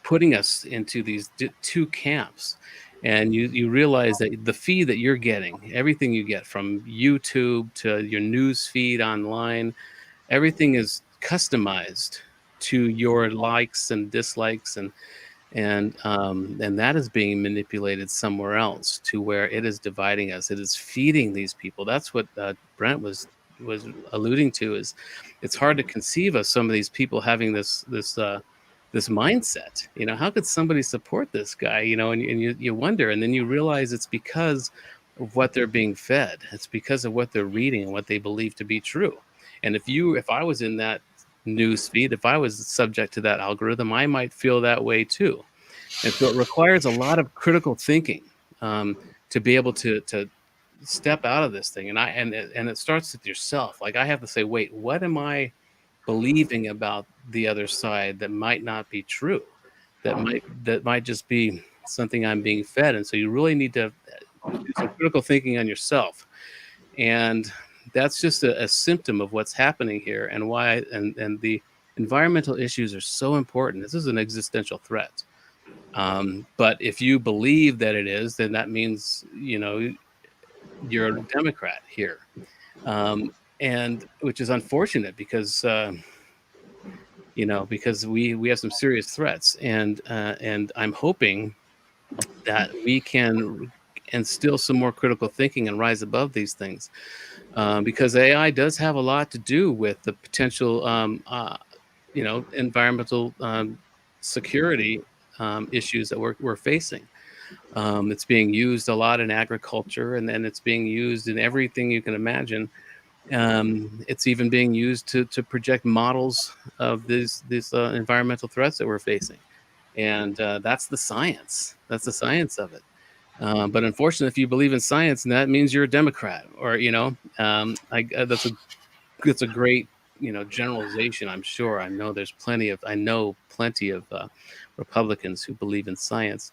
Speaker 2: putting us into these two camps. And you realize that the feed that you're getting, everything you get from YouTube to your news feed online, everything is customized to your likes and dislikes, and that is being manipulated somewhere else to where it is dividing us. It is feeding these people. That's what Brent was alluding to. Is it's hard to conceive of some of these people having this mindset. How could somebody support this guy? And you wonder, and then you realize it's because of what they're being fed. It's because of what they're reading and what they believe to be true. And if I was in that news feed, if I was subject to that algorithm, I might feel that way too. And so it requires a lot of critical thinking to be able to step out of this thing. And it starts with yourself. Like, I have to say, wait, what am I believing about the other side that might not be true? That might just be something I'm being fed. And so you really need to do some critical thinking on yourself. And that's just a symptom of what's happening here, and why and the environmental issues are so important. This is an existential threat. But if you believe that it is, then that means you're a Democrat here. and which is unfortunate because because we have some serious threats, and I'm hoping that we can instill some more critical thinking and rise above these things, because AI does have a lot to do with the potential environmental security issues that we're facing. It's being used a lot in agriculture, and then it's being used in everything you can imagine. It's even being used to project models of these environmental threats that we're facing, and that's the science. That's the science of it. But unfortunately, if you believe in science, that means you're a Democrat, or that's a great generalization. I'm sure. I know plenty of Republicans who believe in science,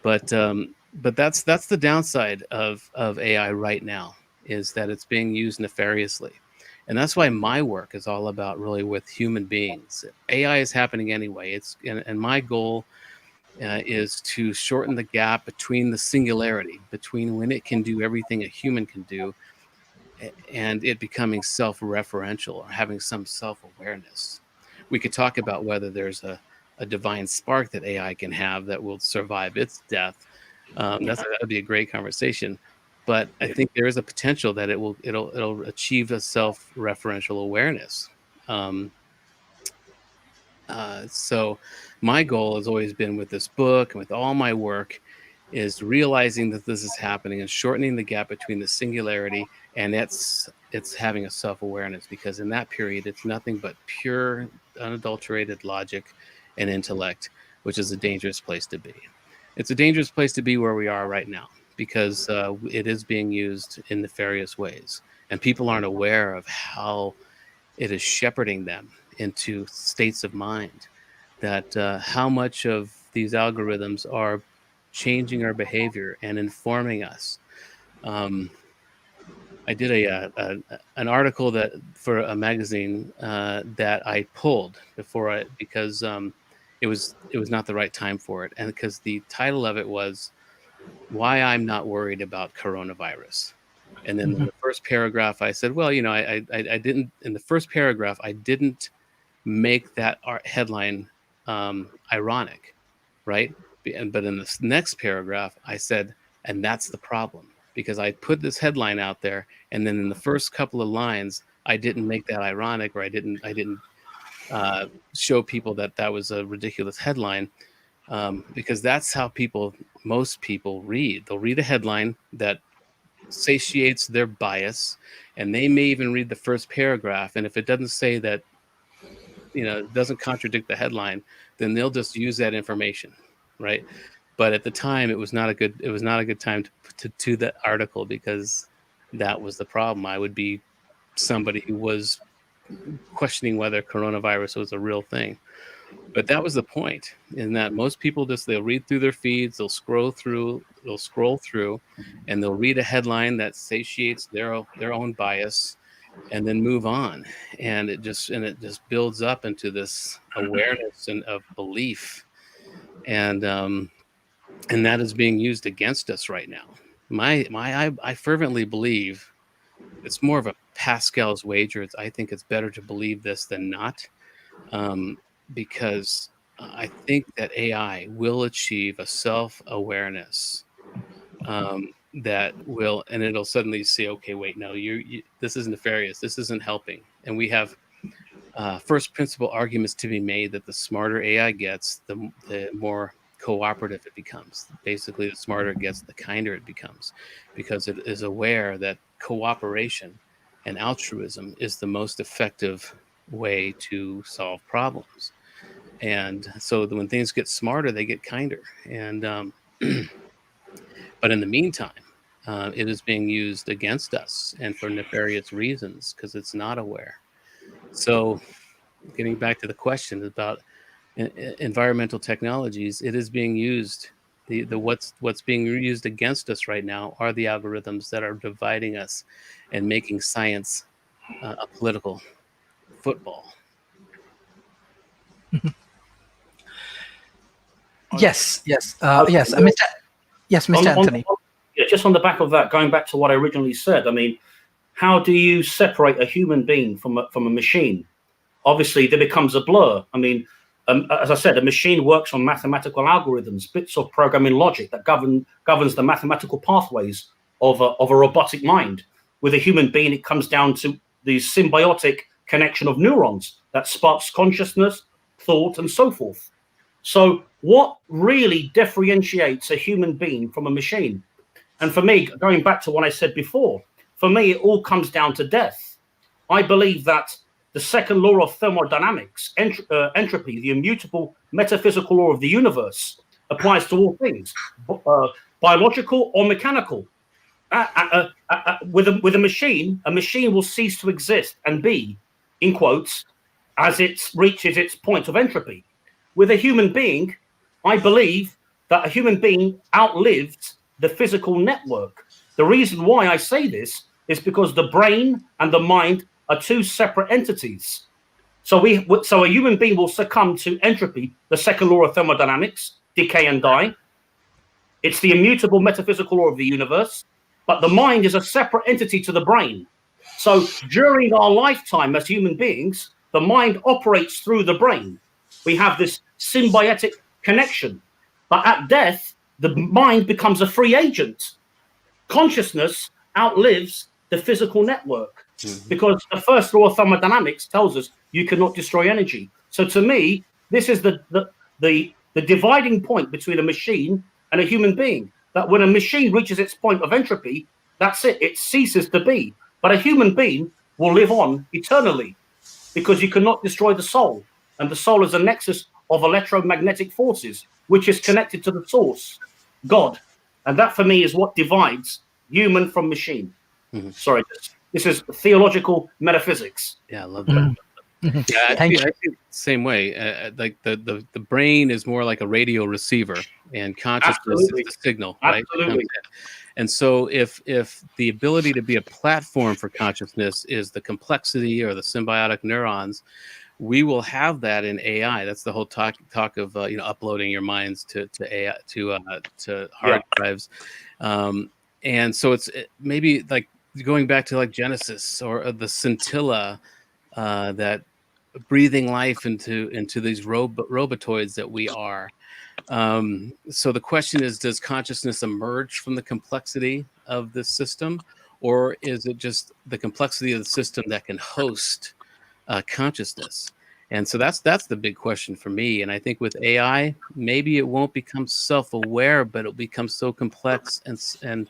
Speaker 2: but that's the downside of AI right now, is that it's being used nefariously. And that's why my work is all about really with human beings. AI is happening anyway. And my goal is to shorten the gap between the singularity, between when it can do everything a human can do, and it becoming self-referential or having some self-awareness. We could talk about whether there's a divine spark that AI can have that will survive its death. That'd be a great conversation. But I think there is a potential that it'll achieve a self-referential awareness. So my goal has always been with this book and with all my work is realizing that this is happening and shortening the gap between the singularity and it's having a self-awareness, because in that period it's nothing but pure unadulterated logic and intellect, which is a dangerous place to be. It's a dangerous place to be where we are right now, because it is being used in nefarious ways, and people aren't aware of how it is shepherding them into states of mind, that how much of these algorithms are changing our behavior and informing us. I did an article that for a magazine that I pulled because it was not the right time for it, and because the title of it was "Why I'm Not Worried About Coronavirus." And then in the first paragraph, I said, well, I didn't, in the first paragraph, I didn't make that headline ironic, right? But in the next paragraph, I said, and that's the problem, because I put this headline out there, and then in the first couple of lines, I didn't make that ironic, or I didn't show people that was a ridiculous headline, because that's how most people read. They'll read a headline that satiates their bias, and they may even read the first paragraph, and if it doesn't say that, it doesn't contradict the headline, then they'll just use that information, right? But at the time, it was not a good time to do that article, because that was the problem. I would be somebody who was questioning whether coronavirus was a real thing. But that was the point, in that most people they'll read through their feeds, they'll scroll through, and they'll read a headline that satiates their own bias, and then move on. And it just builds up into this awareness and of belief, and that is being used against us right now. I fervently believe it's more of a Pascal's wager. I think it's better to believe this than not. Because I think that AI will achieve a self-awareness that will, and it'll suddenly say, okay, wait, no, this is nefarious. This isn't helping. And we have first principle arguments to be made that the smarter AI gets, the more cooperative it becomes. Basically, the smarter it gets, the kinder it becomes, because it is aware that cooperation and altruism is the most effective way to solve problems. And so when things get smarter, they get kinder. And but in the meantime, it is being used against us and for nefarious reasons, because it's not aware. So getting back to the question about environmental technologies, it is being used. What's being used against us right now are the algorithms that are dividing us and making science a political football.
Speaker 1: Yes, Mr. Anthony.
Speaker 3: Yeah, just on the back of that, going back to what I originally said, I mean, how do you separate a human being from a machine? Obviously, there becomes a blur. I mean, as I said, a machine works on mathematical algorithms, bits of programming logic that governs the mathematical pathways of a robotic mind. With a human being, it comes down to the symbiotic connection of neurons that sparks consciousness, thought, and so forth. So what really differentiates a human being from a machine? And for me, going back to what I said before, for me, it all comes down to death. I believe that the second law of thermodynamics, entropy, the immutable metaphysical law of the universe, applies to all things, biological or mechanical. With a machine will cease to exist and be, in quotes, as it reaches its point of entropy. With a human being, I believe that a human being outlived the physical network. The reason why I say this is because the brain and the mind are two separate entities. So a human being will succumb to entropy, the second law of thermodynamics, decay and die. It's the immutable metaphysical law of the universe, but the mind is a separate entity to the brain. So during our lifetime as human beings, the mind operates through the brain. We have this symbiotic connection. But at death, the mind becomes a free agent. Consciousness outlives the physical network. Because the first law of thermodynamics tells us you cannot destroy energy. So to me, this is the dividing point between a machine and a human being. That when a machine reaches its point of entropy, that's it. It ceases to be. But a human being will live on eternally because you cannot destroy the soul. And the soul is a nexus of electromagnetic forces, which is connected to the source, God. And that for me is what divides human from machine. Sorry, this is theological metaphysics.
Speaker 2: Yeah, I love that. Yeah, I think the same way. Like the brain is more like a radio receiver, and consciousness is the signal, right?
Speaker 3: Absolutely.
Speaker 2: And so, if the ability to be a platform for consciousness is the complexity or the symbiotic neurons, we will have that in AI. That's the whole talk of uploading your minds to AI to hard drives, and so it's maybe like going back to like Genesis or the scintilla that breathing life into these robotoids that we are. So the question is, does consciousness emerge from the complexity of this system, or is it just the complexity of the system that can host consciousness? And so that's the big question for me. And I think with AI, maybe it won't become self-aware, but it'll become so complex and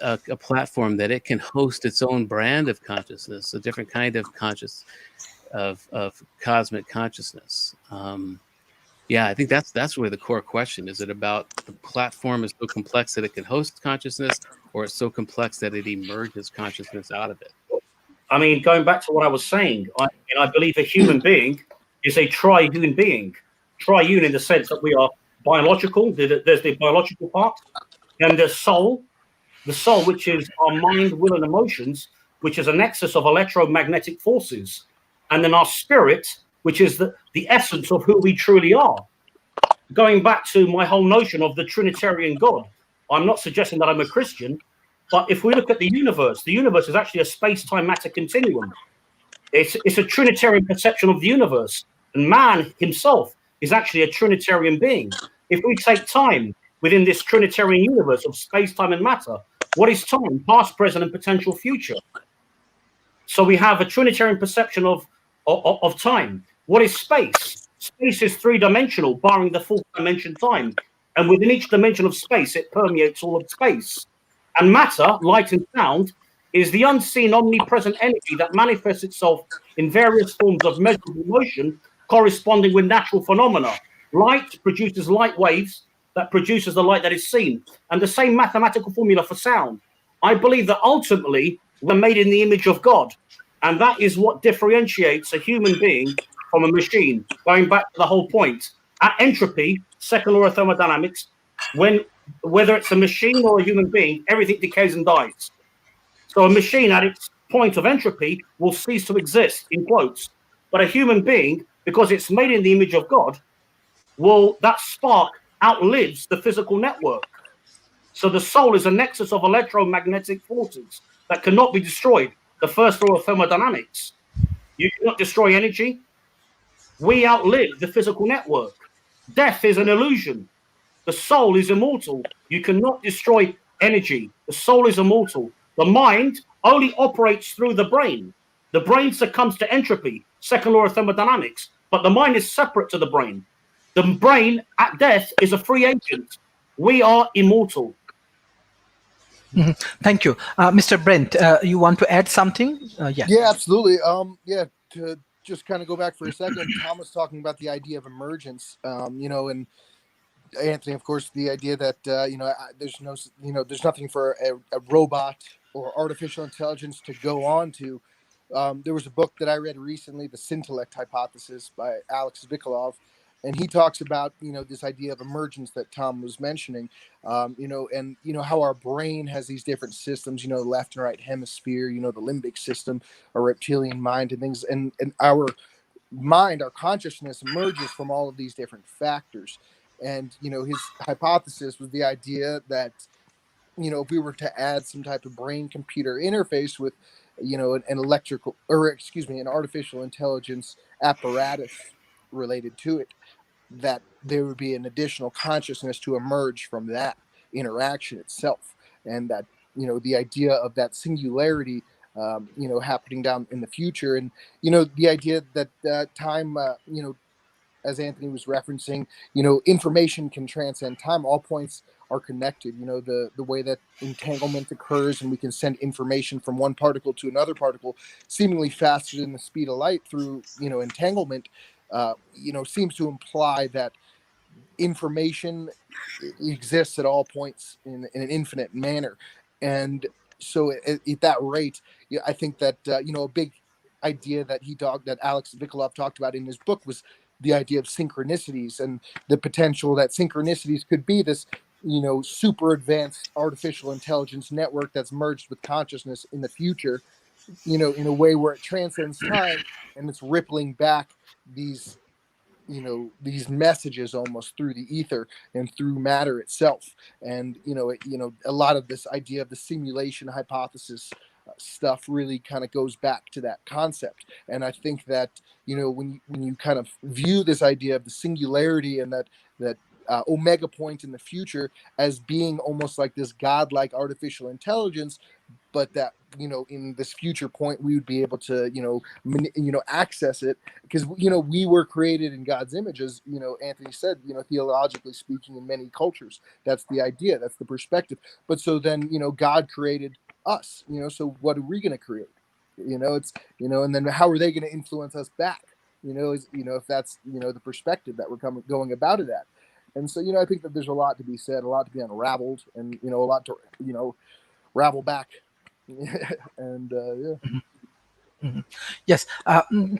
Speaker 2: a platform that it can host its own brand of consciousness, a different kind of of cosmic consciousness. I think that's where the core question is. It about the platform is so complex that it can host consciousness, or it's so complex that it emerges consciousness out of it?
Speaker 3: I mean, going back to what I was saying, I believe a human being is a triune being. Triune in the sense that we are biological. There's the biological part, and the soul, which is our mind, will, and emotions, which is a nexus of electromagnetic forces. And then our spirit, which is the essence of who we truly are. Going back to my whole notion of the Trinitarian God, I'm not suggesting that I'm a Christian, but if we look at the universe is actually a space-time matter continuum. It's a Trinitarian perception of the universe. And man himself is actually a Trinitarian being. If we take time within this Trinitarian universe of space, time, and matter, what is time? Past, present, and potential future. So we have a Trinitarian perception of time. What is space? Space is three-dimensional, barring the fourth dimension, time. And within each dimension of space, it permeates all of space. And matter, light and sound, is the unseen, omnipresent energy that manifests itself in various forms of measurable motion corresponding with natural phenomena. Light produces light waves that produces the light that is seen. And the same mathematical formula for sound. I believe that ultimately we're made in the image of God. And that is what differentiates a human being from a machine. Going back to the whole point. At entropy, second law of thermodynamics, whether it's a machine or a human being, everything decays and dies. So a machine at its point of entropy will cease to exist, in quotes. But a human being, because it's made in the image of God, that spark outlives the physical network. So the soul is a nexus of electromagnetic forces that cannot be destroyed. The first law of thermodynamics. You cannot destroy energy. We outlive the physical network. Death is an illusion. The soul is immortal. You cannot destroy energy. The soul is immortal. The mind only operates through the brain. The brain succumbs to entropy, second law of thermodynamics, but the mind is separate to the brain. The brain at death is a free agent. We are immortal.
Speaker 1: Thank you. Mr. Brent, you want to add something? Yeah.
Speaker 4: Yeah, absolutely. Yeah, to just kind of go back for a second, Tom was talking about the idea of emergence, and Anthony, of course, the idea that, there's nothing for a robot or artificial intelligence to go on to. There was a book that I read recently, The Scintillect Hypothesis by Alex Vikolov, and he talks about, this idea of emergence that Tom was mentioning, how our brain has these different systems, the left and right hemisphere, the limbic system, our reptilian mind and things, and our mind, our consciousness emerges from all of these different factors. And, his hypothesis was the idea that, if we were to add some type of brain computer interface with, an artificial intelligence apparatus related to it, that there would be an additional consciousness to emerge from that interaction itself. And that, the idea of that singularity, happening down in the future. And, the idea that time, as Anthony was referencing, information can transcend time. All points are connected. The way that entanglement occurs, and we can send information from one particle to another particle seemingly faster than the speed of light through, entanglement, seems to imply that information exists at all points in an infinite manner. And so at that rate, I think that, a big idea that that Alex Vikolov talked about in his book was the idea of synchronicities, and the potential that synchronicities could be this, super advanced artificial intelligence network that's merged with consciousness in the future, in a way where it transcends time and it's rippling back these these messages almost through the ether and through matter itself. And a lot of this idea of the simulation hypothesis stuff really kind of goes back to that concept. And I think that when you kind of view this idea of the singularity and that omega point in the future as being almost like this godlike artificial intelligence, but that in this future point we would be able to access it, because we were created in God's image, as Anthony said, theologically speaking, in many cultures that's the idea, that's the perspective. But so then God created us, so what are we going to create? It's and then how are they going to influence us back? If that's the perspective that we're going about it at. And so I think that there's a lot to be said, a lot to be unraveled, and a lot to ravel back. And
Speaker 1: Yes,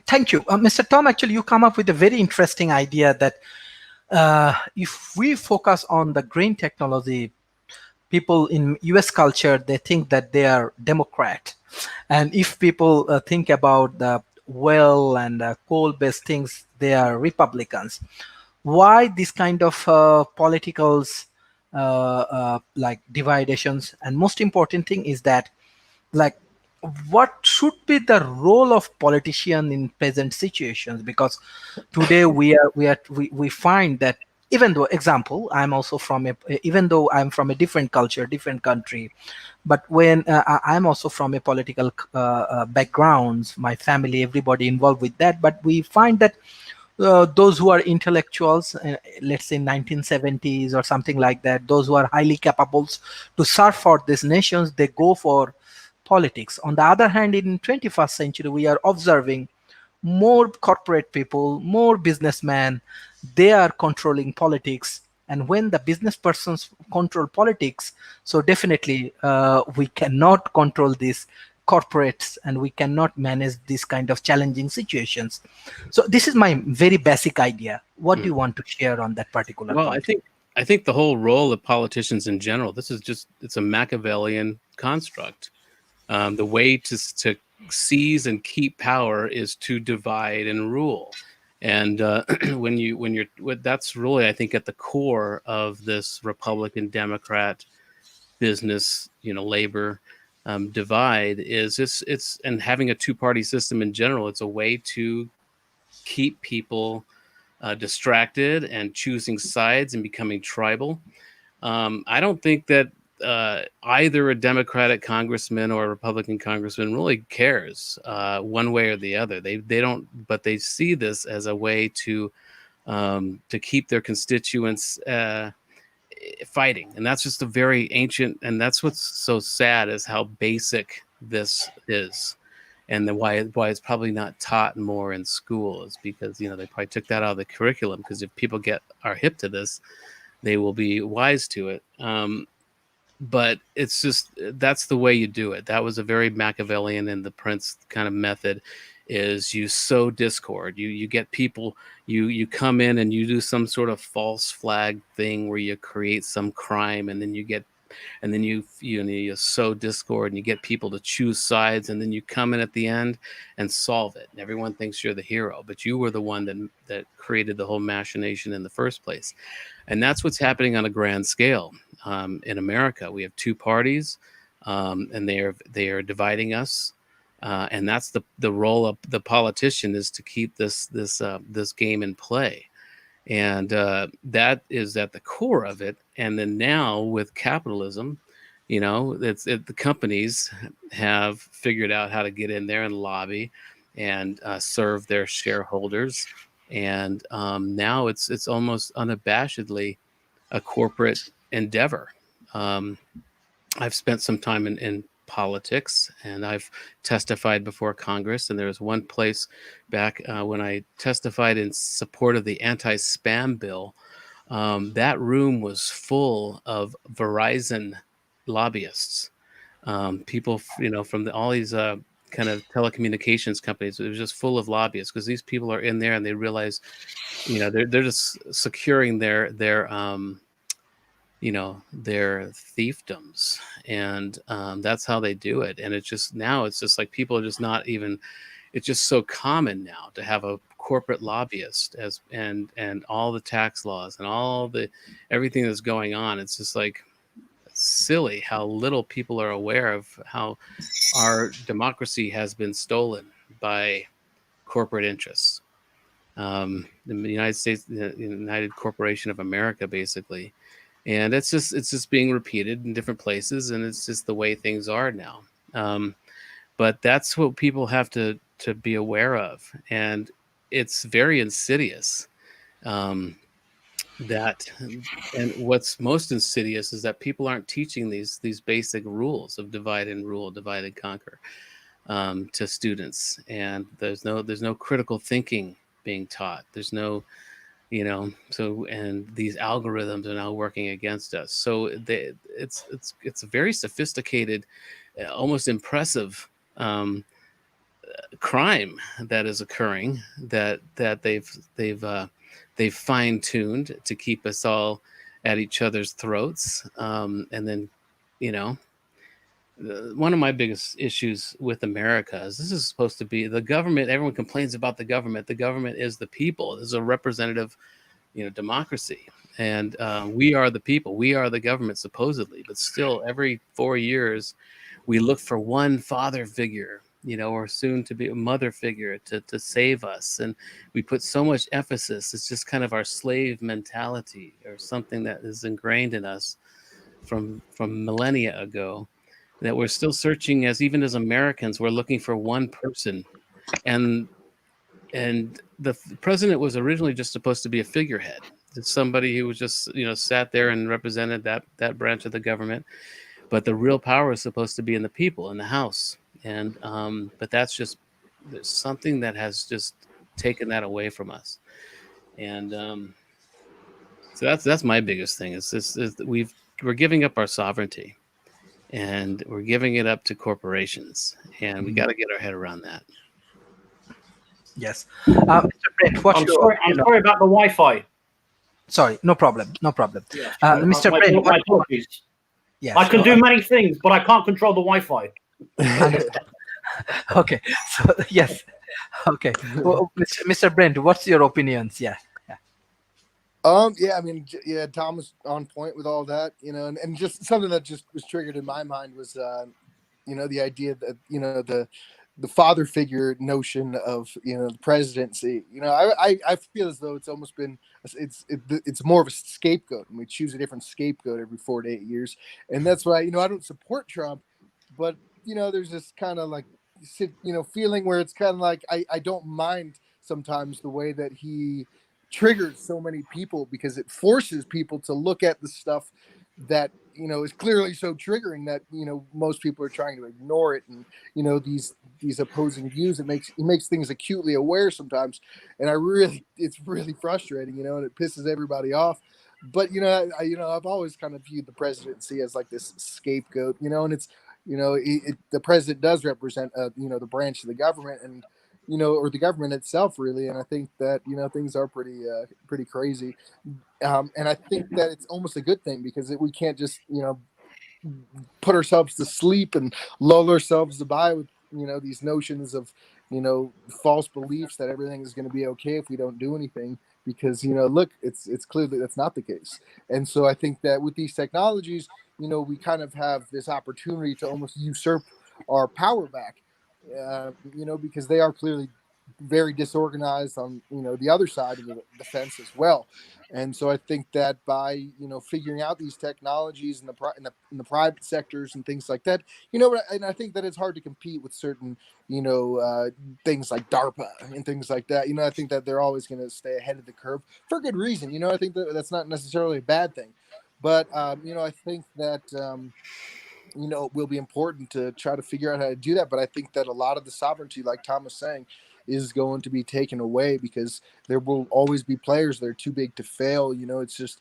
Speaker 1: thank you, Mr. Tom. Actually, you come up with a very interesting idea that if we focus on the green technology, people in US culture, they think that they are Democrat, and if people think about the well and coal-based things, they are Republicans. Why this kind of politicals, like dividations? And most important thing is that, like, what should be the role of politician in present situations? Because today we find that, even though, example, even though I'm from a different culture, different country, but when I'm also from a political backgrounds, my family, everybody involved with that, but we find that those who are intellectuals, let's say 1970s or something like that, those who are highly capable to serve for these nations, they go for politics. On the other hand, in 21st century, we are observing more corporate people, more businessmen, they are controlling politics. And when the business persons control politics, so definitely we cannot control these corporates, and we cannot manage this kind of challenging situations. So this is my very basic idea. What do you want to share on that particular point?
Speaker 2: I think the whole role of politicians in general, it's a Machiavellian construct. The way to seize and keep power is to divide and rule. And that's really, I think, at the core of this Republican Democrat business, labor divide is it's and having a two-party system in general. It's a way to keep people distracted and choosing sides and becoming tribal. I don't think that either a Democratic congressman or a Republican congressman really cares one way or the other. They don't, but they see this as a way to keep their constituents fighting, and that's just a very ancient. And that's what's so sad is how basic this is, and then why it's probably not taught more in school is because they probably took that out of the curriculum. Because if people are hip to this, they will be wise to it. But it's just that's the way you do it. That was a very Machiavellian and the Prince kind of method. Is you sow discord. You get people. You come in and you do some sort of false flag thing where you create some crime, and then you sow discord and you get people to choose sides, and then you come in at the end and solve it. And everyone thinks you're the hero, but you were the one that created the whole machination in the first place. And that's what's happening on a grand scale in America. We have two parties, and they are dividing us. And that's the role of the politician, is to keep this game in play, and that is at the core of it. And then now with capitalism, the companies have figured out how to get in there and lobby and serve their shareholders, and now it's almost unabashedly a corporate endeavor. I've spent some time in politics, and I've testified before Congress, and there was one place back when I testified in support of the anti-spam bill. That room was full of Verizon lobbyists, people from all these kind of telecommunications companies. It was just full of lobbyists because these people are in there and they realize they're just securing their fiefdoms, and that's how they do it. And it's just like people are just not even. It's just so common now to have a corporate lobbyist and all the tax laws and all the everything that's going on. It's just like silly how little people are aware of how our democracy has been stolen by corporate interests. The United States, the United Corporation of America, basically. And it's just being repeated in different places, and it's just the way things are now. But that's what people have to be aware of, and it's very insidious. And what's most insidious is that people aren't teaching these basic rules of divide and rule, divide and conquer to students, and there's no critical thinking being taught. There's no and these algorithms are now working against us. So it's a very sophisticated, almost impressive crime that is occurring that they've fine-tuned to keep us all at each other's throats. And then, one of my biggest issues with America is this is supposed to be the government. Everyone complains about the government. The government is the people. This is a representative, democracy. And we are the people. We are the government, supposedly. But still, every 4 years, we look for one father figure, or soon to be a mother figure to save us. And we put so much emphasis. It's just kind of our slave mentality or something that is ingrained in us from millennia ago, that we're still searching even as Americans, we're looking for one person. And the president was originally just supposed to be a figurehead. It's somebody who was just, sat there and represented that branch of the government. But the real power is supposed to be in the people, in the House. And but there's something that has just taken that away from us. And so that's my biggest thing is that we're giving up our sovereignty. And we're giving it up to corporations, and we got to get our head around that.
Speaker 1: Yes, Mr. Brent,
Speaker 3: I'm sorry about the Wi-Fi.
Speaker 1: Sorry, no problem.
Speaker 3: Yeah,
Speaker 1: Mr. Brent,
Speaker 3: my apologies.
Speaker 1: yes,
Speaker 3: I can do many things, but I can't control the Wi-Fi.
Speaker 1: Okay, so yes, okay. Well, Mr. Brent, what's your opinions? Yeah.
Speaker 4: Yeah, I mean, yeah, Tom was on point with all that, and just something that just was triggered in my mind was, the idea that, the father figure notion of, the presidency. I feel as though it's almost been, it's more of a scapegoat, and we choose a different scapegoat every 4 to 8 years. And that's why, I don't support Trump, but, there's this kind of like, feeling where it's kind of like, I don't mind sometimes the way that he triggers so many people, because it forces people to look at the stuff that is clearly so triggering that most people are trying to ignore it. And these opposing views, it makes things acutely aware sometimes. And it's really frustrating, and it pisses everybody off. But I've always kind of viewed the presidency as like this scapegoat, and it's the president does represent the branch of the government, and or the government itself, really. And I think that things are pretty crazy, and I think that it's almost a good thing, because we can't just put ourselves to sleep and lull ourselves to by with these notions of false beliefs that everything is going to be okay if we don't do anything, because look, it's clearly that's not the case. And so I think that with these technologies, we kind of have this opportunity to almost usurp our power back, because they are clearly very disorganized on the other side of the fence as well. And so I think that by figuring out these technologies in the private sectors and things like that, and I think that it's hard to compete with certain things like DARPA and things like that. I think that they're always going to stay ahead of the curve for good reason. I think that that's not necessarily a bad thing, but I think that it will be important to try to figure out how to do that. But I think that a lot of the sovereignty, like Tom was saying, is going to be taken away, because there will always be players that are too big to fail. It's just,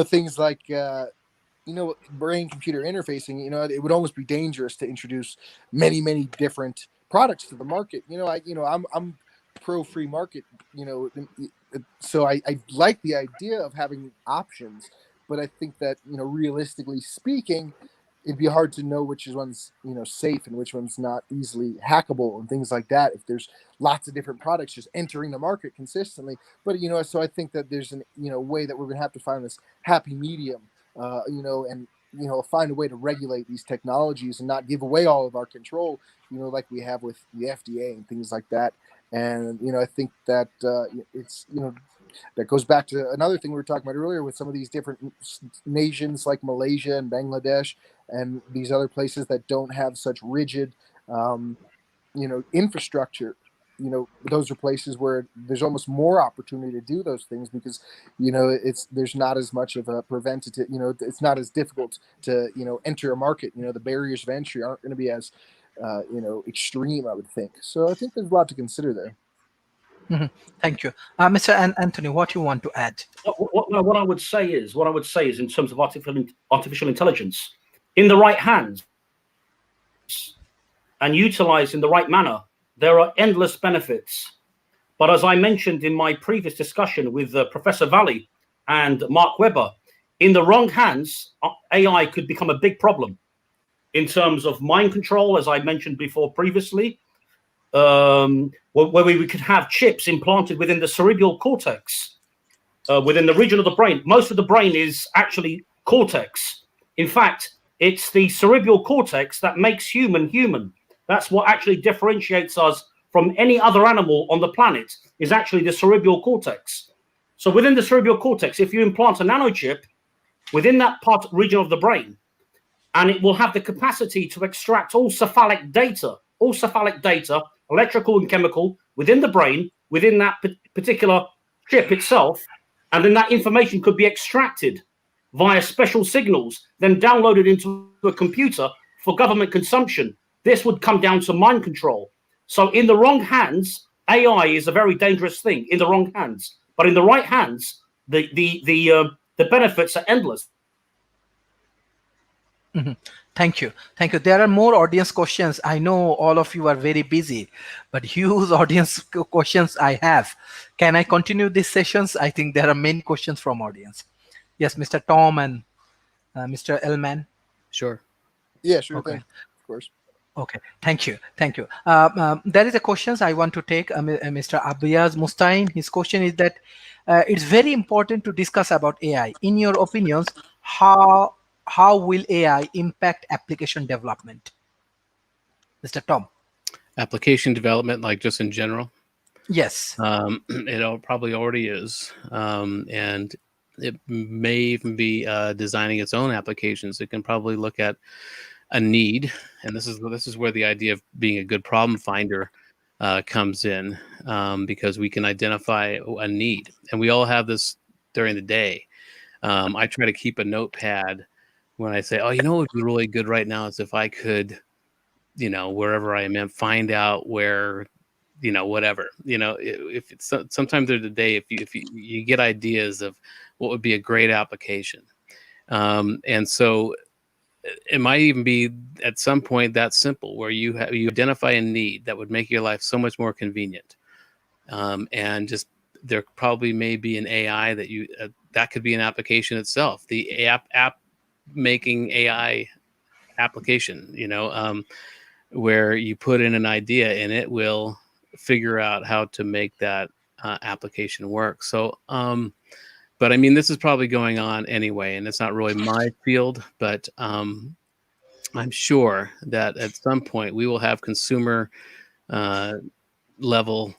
Speaker 4: things like, brain computer interfacing, it would almost be dangerous to introduce many, many different products to the market. I'm pro free market, so I like the idea of having options, but I think that, realistically speaking, it'd be hard to know which one's safe and which one's not easily hackable and things like that, if there's lots of different products just entering the market consistently. But so I think that there's an way that we're gonna have to find this happy medium, and find a way to regulate these technologies and not give away all of our control, like we have with the FDA and things like that. And I think that it's that goes back to another thing we were talking about earlier with some of these different nations like Malaysia and Bangladesh and these other places that don't have such rigid, infrastructure. Those are places where there's almost more opportunity to do those things, because, there's not as much of a preventative, it's not as difficult to, enter a market. The barriers of entry aren't going to be as, extreme, I would think. So I think there's a lot to consider there.
Speaker 1: Mm-hmm. Thank you, Mr. Anthony. What you want to add?
Speaker 3: What I would say is in terms of artificial intelligence, in the right hands and utilized in the right manner, there are endless benefits. But as I mentioned in my previous discussion with Professor Valley and Mark Webber, in the wrong hands, AI could become a big problem in terms of mind control, as I mentioned before previously. Where we could have chips implanted within the cerebral cortex, within the region of the brain. Most of the brain is actually cortex. In fact, it's the cerebral cortex that makes human. That's what actually differentiates us from any other animal on the planet, is actually the cerebral cortex. So within the cerebral cortex, if you implant a nanochip within that region of the brain, and it will have the capacity to extract all cephalic data, electrical and chemical, within the brain, within that particular chip itself, and then that information could be extracted via special signals, then downloaded into a computer for government consumption. This would come down to mind control. So in the wrong hands, AI is a very dangerous thing, in the wrong hands. But in the right hands, the benefits are endless.
Speaker 1: Mm-hmm. Thank you. There are more audience questions. I know all of you are very busy, but huge audience questions I have. Can I continue these sessions? I think there are many questions from audience. Yes, Mr. Tom and Mr. Ellman.
Speaker 2: Sure.
Speaker 4: Yeah, sure
Speaker 1: Okay.
Speaker 4: thing. Of course.
Speaker 1: Okay, thank you. There is a question I want to take, Mr. Abiyaz Mustain. His question is that it's very important to discuss about AI. In your opinions, how will AI impact application development? Mr. Tom.
Speaker 2: Application development, like just in general?
Speaker 1: Yes.
Speaker 2: It probably already is. And it may even be designing its own applications. It can probably look at a need, and this is where the idea of being a good problem finder comes in, because we can identify a need, and we all have this during the day. I try to keep a notepad when I say, "Oh, you know what would be really good right now is if I could, wherever I am, find out where." Whatever, if it's sometimes there's a day, if you get ideas of what would be a great application. And so it might even be at some point that simple where you identify a need that would make your life so much more convenient. And just there probably may be an AI that could be an application itself, the app making AI application, where you put in an idea and it will figure out how to make that application work. So, but I mean, this is probably going on anyway, and it's not really my field, but I'm sure that at some point we will have consumer level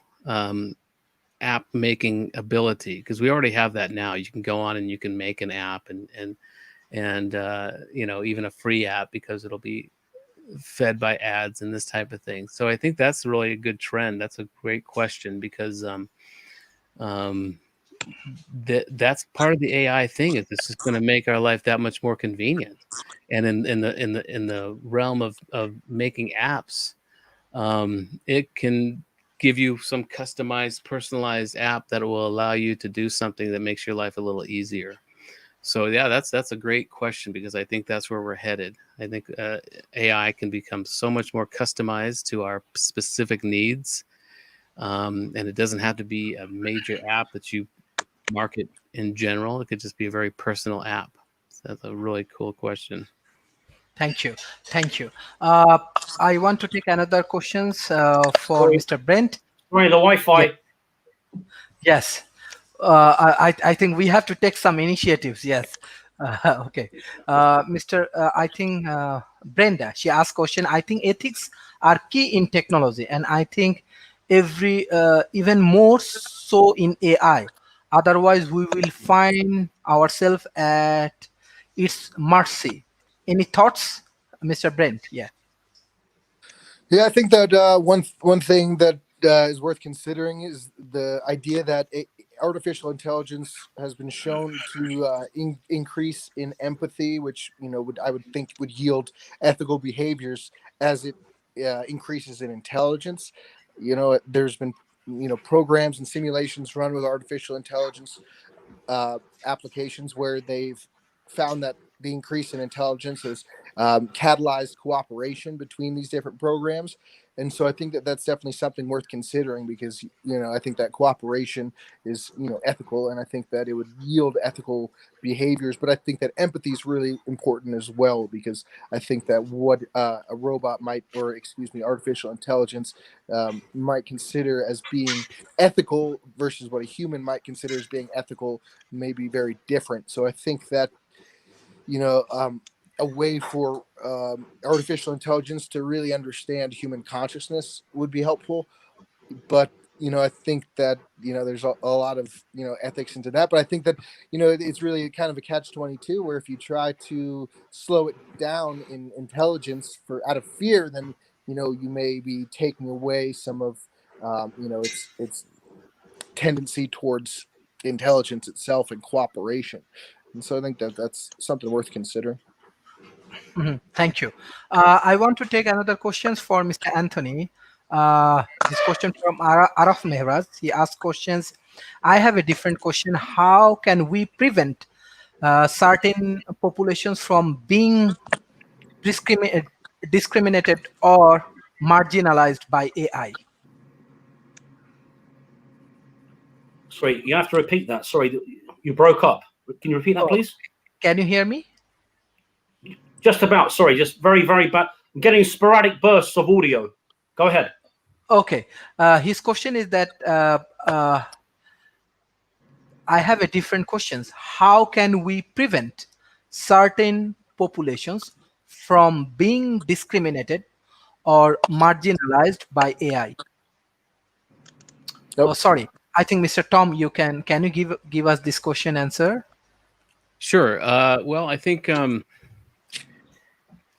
Speaker 2: app making ability, because we already have that now. You can go on and you can make an app and even a free app, because it'll be fed by ads and this type of thing. So I think that's really a good trend. That's a great question, because that's part of the AI thing. Is this is going to make our life that much more convenient? And in the realm of making apps, it can give you some customized, personalized app that will allow you to do something that makes your life a little easier. So yeah, that's a great question, because I think that's where we're headed. I think AI can become so much more customized to our specific needs, and it doesn't have to be a major app that you market in general. It could just be a very personal app. So that's a really cool question.
Speaker 1: Thank you. I want to take another questions for Mr. Brent.
Speaker 3: Sorry, the Wi-Fi.
Speaker 1: Yeah. Yes. I think we have to take some initiatives. Yes. Okay. I think Brenda, she asked question. I think ethics are key in technology, and I think even more so in AI. Otherwise, we will find ourselves at its mercy. Any thoughts, Mr. Brent? Yeah.
Speaker 4: Yeah, I think that one thing that is worth considering is the idea that artificial intelligence has been shown to increase in empathy, which I would think would yield ethical behaviors as it increases in intelligence. There's been programs and simulations run with artificial intelligence applications where they've found that the increase in intelligence has catalyzed cooperation between these different programs. And so I think that that's definitely something worth considering, because I think that cooperation is ethical, and I think that it would yield ethical behaviors. But I think that empathy is really important as well, because I think that what a robot artificial intelligence might consider as being ethical versus what a human might consider as being ethical may be very different. So I think that a way for artificial intelligence to really understand human consciousness would be helpful. But I think that there's a lot of ethics into that. But I think that it's really kind of a catch-22, where if you try to slow it down in intelligence out of fear, then you may be taking away some of its tendency towards intelligence itself and cooperation. And so I think that that's something worth considering.
Speaker 1: Thank you. I want to take another questions for Mr. Anthony. This question from Araf Mehraz. He asked questions. I have a different question. How can we prevent certain populations from being discriminated or marginalized by AI?
Speaker 3: Sorry, you have to repeat that. Sorry, you broke up. Can you repeat that, please?
Speaker 1: Can you hear me?
Speaker 3: Just about. Sorry, just very, very bad. I'm getting sporadic bursts of audio. Go ahead.
Speaker 1: Okay. His question is that I have a different questions. How can we prevent certain populations from being discriminated or marginalized by AI? Oh,
Speaker 4: Nope.
Speaker 1: sorry. I think Mr. Tom, can you give us this question answer?
Speaker 2: Sure. Well, I think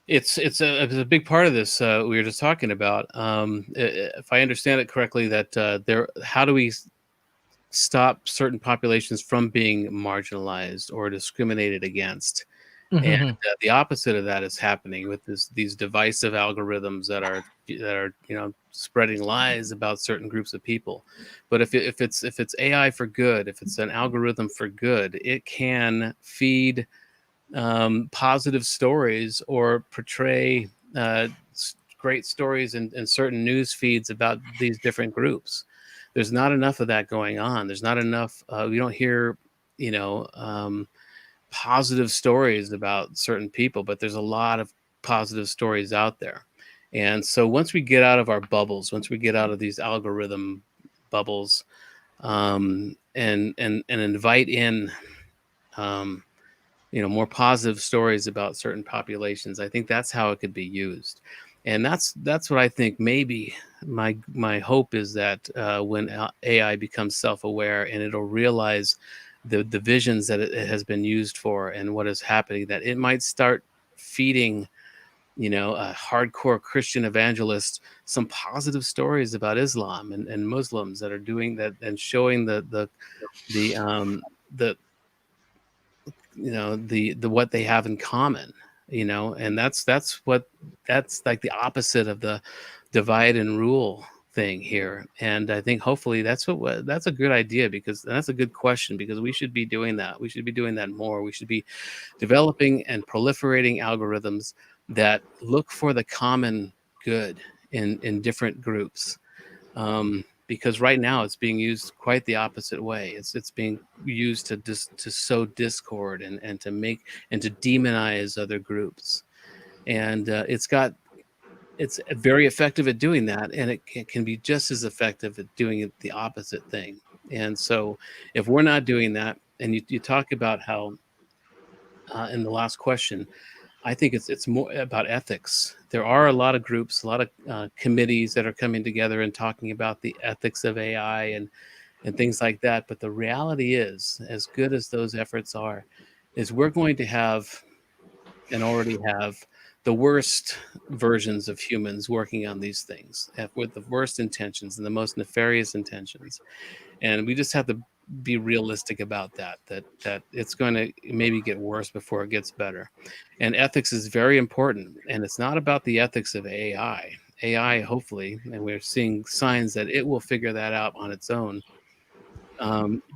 Speaker 2: it's a big part of this we were just talking about. If I understand it correctly, that how do we stop certain populations from being marginalized or discriminated against? And
Speaker 1: Mhm.
Speaker 2: the opposite of that is happening with these divisive algorithms that are spreading lies about certain groups of people. But if it's AI for good, if it's an algorithm for good, it can feed positive stories or portray great stories in certain news feeds about these different groups. There's not enough of that going on. There's not enough. We don't hear, you know, positive stories about certain people, but there's a lot of positive stories out there. And so once we get out of our bubbles, once we get out of these algorithm bubbles, and invite in, um, more positive stories about certain populations, I think that's how it could be used. And that's what I think. Maybe my hope is that when AI becomes self-aware and it'll realize the visions that it has been used for and what is happening, that it might start feeding, a hardcore Christian evangelist some positive stories about Islam and Muslims that are doing that and showing the the what they have in common, and that's like the opposite of the divide and rule thing here. And I think hopefully that's a good idea, because that's a good question, because we should be doing that. We should be doing that more. We should be developing and proliferating algorithms that look for the common good in different groups. Because right now it's being used quite the opposite way. It's being used to sow discord and to make and to demonize other groups, and it's very effective at doing that, and it can be just as effective at doing it the opposite thing. And so, if we're not doing that, and you talk about how in the last question, I think it's more about ethics. There are a lot of groups, a lot of committees that are coming together and talking about the ethics of AI and things like that. But the reality is, as good as those efforts are, is we're going to have and already have the worst versions of humans working on these things with the worst intentions and the most nefarious intentions. And we just have to be realistic about that it's going to maybe get worse before it gets better. And ethics is very important, and it's not about the ethics of AI, hopefully, and we're seeing signs that it will figure that out on its own.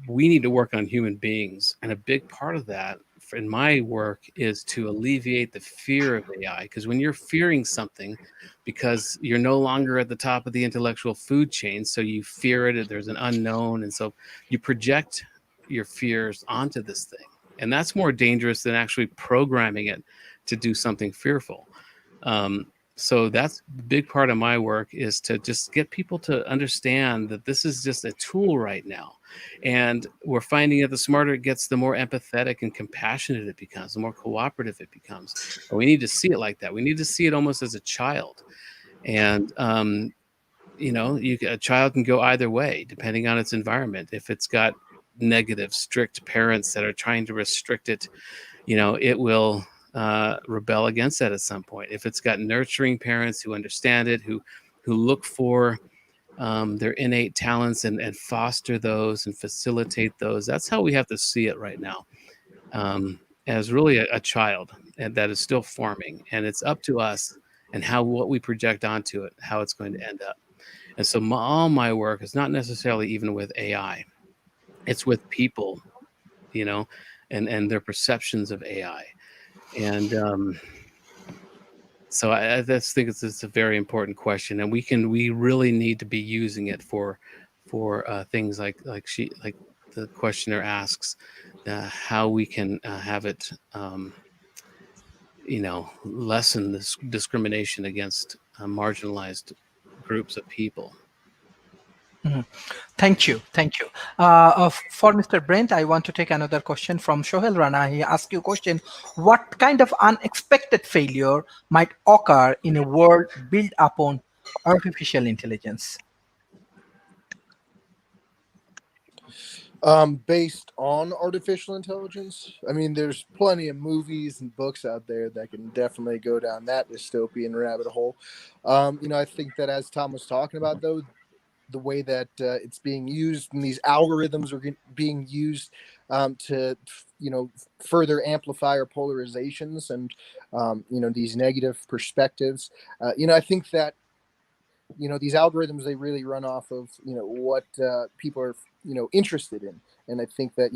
Speaker 2: We need to work on human beings, and a big part of that in my work is to alleviate the fear of AI. Because when you're fearing something because you're no longer at the top of the intellectual food chain, so you fear it, there's an unknown, and so you project your fears onto this thing, and that's more dangerous than actually programming it to do something fearful. So that's a big part of my work, is to just get people to understand that this is just a tool right now. And we're finding that the smarter it gets, the more empathetic and compassionate it becomes, the more cooperative it becomes. And we need to see it like that. We need to see it almost as a child. And, a child can go either way, depending on its environment. If it's got negative, strict parents that are trying to restrict it, it will rebel against that at some point. If it's got nurturing parents who understand it, who look for their innate talents and foster those and facilitate those, that's how we have to see it right now, as really a child, and that is still forming, and it's up to us and what we project onto it, how it's going to end up. And so all my work is not necessarily even with AI, it's with people, and their perceptions of AI. And so I just think it's a very important question, and we really need to be using it for things like the questioner asks, how we can have it lessen this discrimination against marginalized groups of people.
Speaker 1: Thank you. Thank you. For Mr. Brent, I want to take another question from Shohel Rana. He asked you a question. What kind of unexpected failure might occur in a world built upon artificial intelligence?
Speaker 4: Based on artificial intelligence, I mean, there's plenty of movies and books out there that can definitely go down that dystopian rabbit hole. I think that as Tom was talking about, though, the way that it's being used and these algorithms are being used to further amplify our polarizations and these negative perspectives. I think that these algorithms, they really run off of what people are interested in. And I think that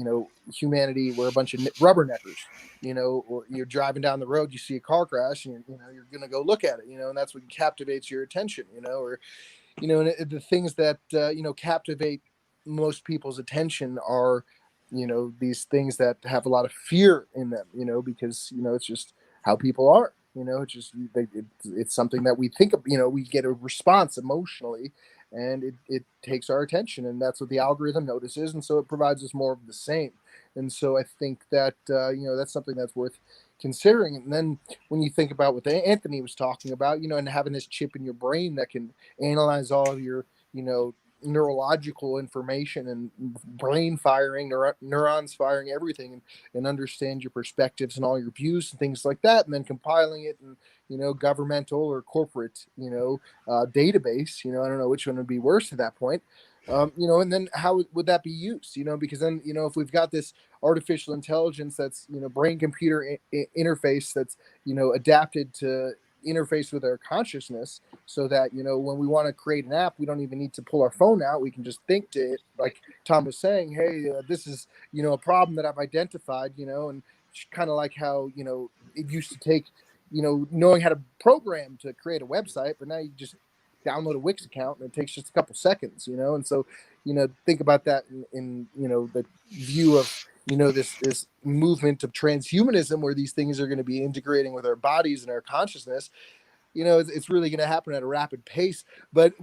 Speaker 4: humanity, we're a bunch of rubberneckers. Or you're driving down the road, you see a car crash, and you're gonna go look at it, and that's what captivates your attention, or and the things that captivate most people's attention are these things that have a lot of fear in them, because it's just how people are. It's just it's something that we think of. We get a response emotionally, and it takes our attention, and that's what the algorithm notices, and so it provides us more of the same. And so I think that that's something that's worth considering. And then when you think about what Anthony was talking about, and having this chip in your brain that can analyze all of your neurological information and brain firing, neurons firing, everything, and understand your perspectives and all your views and things like that, and then compiling it in governmental or corporate database. I don't know which one would be worse at that point. And then how would that be used? Because then if we've got this artificial intelligence that's brain computer interface that's adapted to interface with our consciousness, so that when we want to create an app, we don't even need to pull our phone out. We can just think to it, like Tom was saying, hey, this is a problem that I've identified, and kind of like how it used to take knowing how to program to create a website, but now you just download a Wix account and it takes just a couple seconds, and so think about that in the view of this movement of transhumanism, where these things are going to be integrating with our bodies and our consciousness. It's really going to happen at a rapid pace. But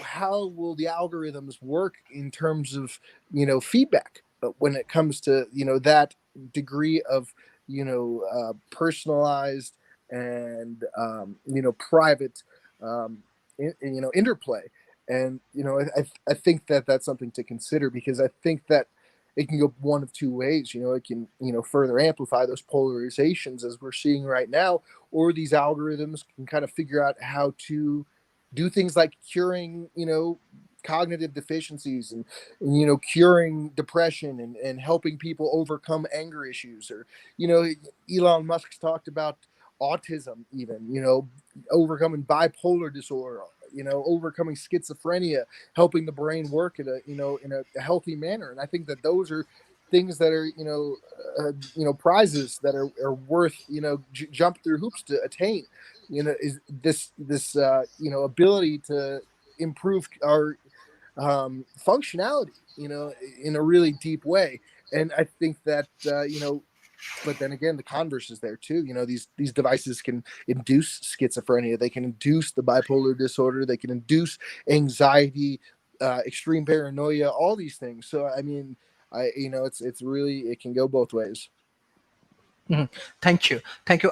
Speaker 4: how will the algorithms work in terms of feedback when it comes to that degree of personalized and private interplay? And I think that that's something to consider, because I think that it can go one of two ways. It can further amplify those polarizations as we're seeing right now, or these algorithms can kind of figure out how to do things like curing cognitive deficiencies, and curing depression, and helping people overcome anger issues. Or Elon Musk's talked about autism, even overcoming bipolar disorder, overcoming schizophrenia, helping the brain work at in a healthy manner. And I think that those are things that are prizes that are worth jump through hoops to attain. Is this ability to improve our functionality in a really deep way. And I think that but then again, the converse is there too. These devices can induce schizophrenia, they can induce the bipolar disorder, they can induce anxiety, extreme paranoia, all these things. So I mean, it's really, it can go both ways.
Speaker 1: Thank you.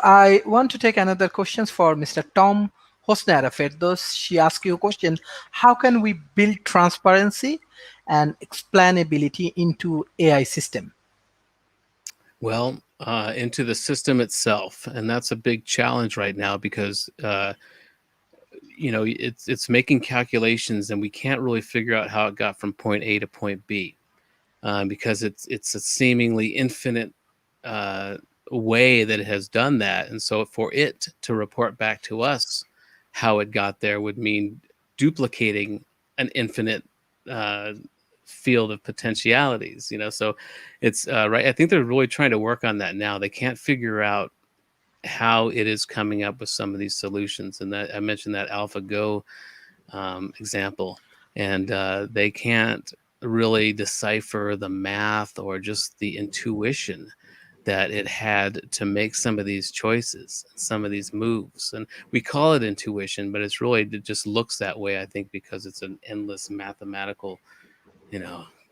Speaker 1: I want to take another questions for Mr. Tom Hosnara Ferdos. She asked you a question: how can we build transparency and explainability into AI system?
Speaker 2: Well, into the system itself, and that's a big challenge right now, because it's making calculations, and we can't really figure out how it got from point A to point B, because it's a seemingly infinite way that it has done that. And so for it to report back to us how it got there would mean duplicating an infinite field of potentialities. So it's right. I think they're really trying to work on that now. They can't figure out how it is coming up with some of these solutions. And that I mentioned that AlphaGo example, and they can't really decipher the math or just the intuition that it had to make some of these choices, some of these moves. And we call it intuition, but it's really, it just looks that way, I think, because it's an endless mathematical,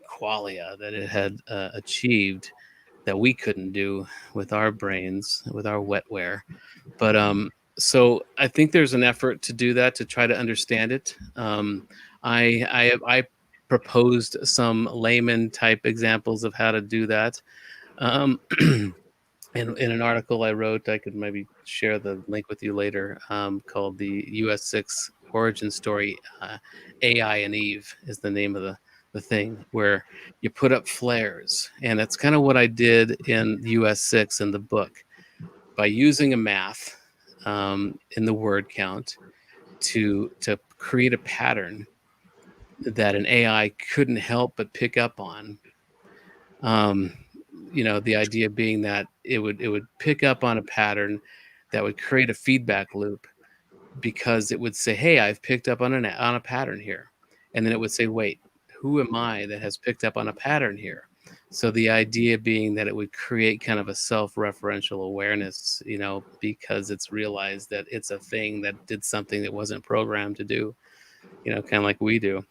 Speaker 2: qualia that it had achieved that we couldn't do with our brains, with our wetware. But so I think there's an effort to do that, to try to understand it. I proposed some layman type examples of how to do that. In an article I wrote, I could maybe share the link with you later, called the US6 Origin Story. AI and Eve is the name of the thing, where you put up flares. And that's kind of what I did in US6 in the book, by using a math in the word count to create a pattern that an AI couldn't help but pick up on. The idea being that it would pick up on a pattern that would create a feedback loop, because it would say, hey, I've picked up on a pattern here. And then it would say, wait, who am I that has picked up on a pattern here? So the idea being that it would create kind of a self-referential awareness, because it's realized that it's a thing that did something that wasn't programmed to do, kind of like we do.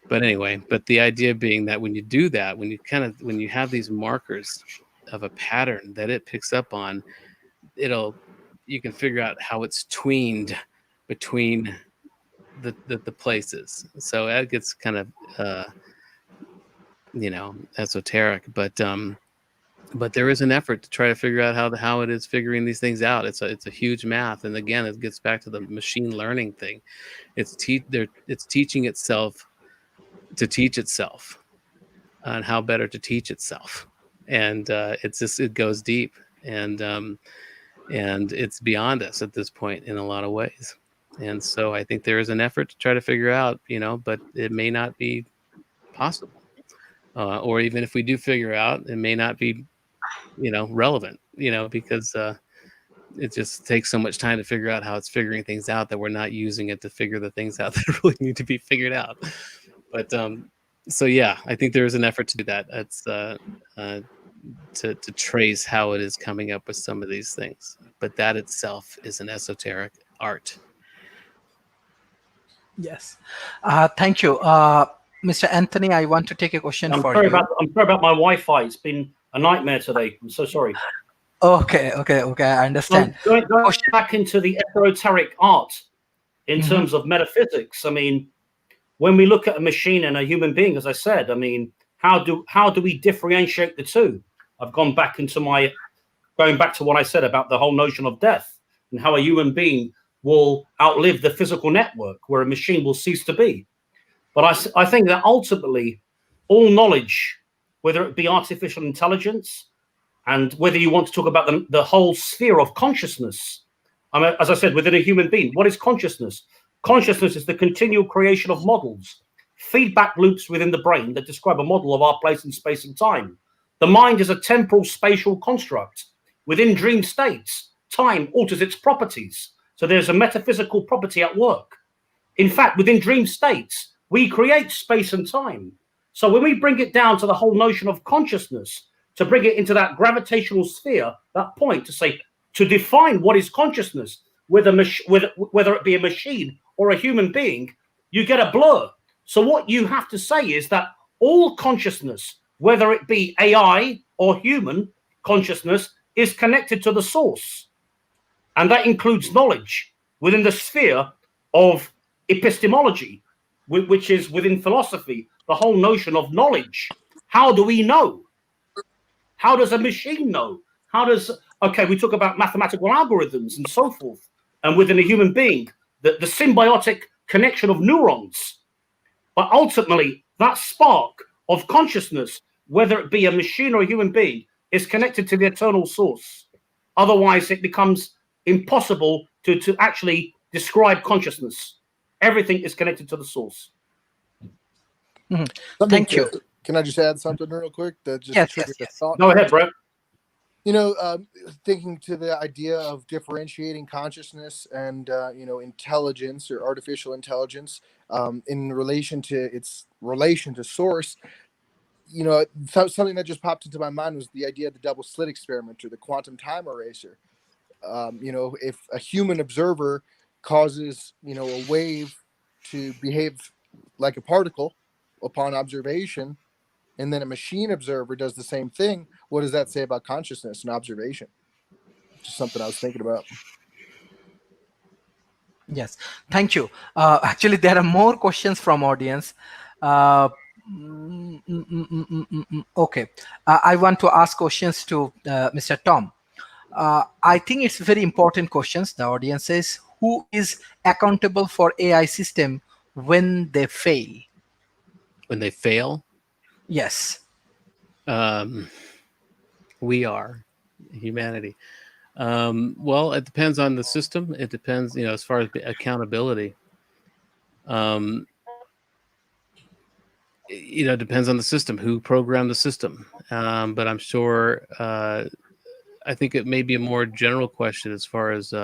Speaker 2: But anyway, the idea being that when you do that, when you have these markers of a pattern that it picks up on, you can figure out how it's tweened between the places. So that gets kind of esoteric, but there is an effort to try to figure out how it is figuring these things out. It's a huge math, and again, it gets back to the machine learning thing. It's teaching itself to teach itself, on how better to teach itself, and it goes deep, and it's beyond us at this point in a lot of ways. And so I think there is an effort to try to figure out, but it may not be possible, or even if we do figure out, it may not be relevant, because it just takes so much time to figure out how it's figuring things out that we're not using it to figure the things out that really need to be figured out. But so yeah, I think there is an effort to do that. That's to trace how it is coming up with some of these things, but that itself is an esoteric art.
Speaker 1: Yes, thank you, Mr. Anthony. I want to take a question for you.
Speaker 3: I'm sorry about my Wi-Fi. It's been a nightmare today. I'm so sorry.
Speaker 1: Okay. I understand.
Speaker 3: Going back into the esoteric art in terms of metaphysics. I mean, when we look at a machine and a human being, as I said, I mean, how do we differentiate the two? I've going back to what I said about the whole notion of death, and how a human being will outlive the physical network, where a machine will cease to be. But I think that ultimately all knowledge, whether it be artificial intelligence, and whether you want to talk about the whole sphere of consciousness, I mean, as I said, within a human being, what is consciousness? Consciousness is the continual creation of models, feedback loops within the brain that describe a model of our place in space and time. The mind is a temporal spatial construct. Within dream states, time alters its properties. So there's a metaphysical property at work. In fact, within dream states, we create space and time. So when we bring it down to the whole notion of consciousness, to bring it into that gravitational sphere, that point, to define what is consciousness, whether it be a machine or a human being, you get a blur. So what you have to say is that all consciousness, whether it be AI or human consciousness, is connected to the source. And that includes knowledge within the sphere of epistemology, which is within philosophy, the whole notion of knowledge. How do we know? How does a machine know? We talk about mathematical algorithms and so forth. And within a human being, the symbiotic connection of neurons. But ultimately, that spark of consciousness, whether it be a machine or a human being, is connected to the eternal source. Otherwise, it becomes impossible to actually describe consciousness. Everything is connected to the source.
Speaker 1: Thank you.
Speaker 4: Can I just add something real quick? That just
Speaker 1: Yes.
Speaker 4: thought.
Speaker 3: Go ahead, Brent.
Speaker 4: Thinking to the idea of differentiating consciousness and intelligence or artificial intelligence in relation to its relation to source. something that just popped into my mind was the idea of the double slit experiment or the quantum time eraser. If a human observer causes, a wave to behave like a particle upon observation, and then a machine observer does the same thing, what does that say about consciousness and observation? Just something I was thinking about.
Speaker 1: Yes, thank you. Actually, there are more questions from audience. Okay, I want to ask questions to Mr. Tom. I think it's very important questions. The audience says, who is accountable for AI system when they fail?
Speaker 2: When they fail,
Speaker 1: Yes.
Speaker 2: we are humanity. Well, it depends on the system. It depends, as far as accountability. It depends on the system, who programmed the system. But I'm sure, I think it may be a more general question as far as,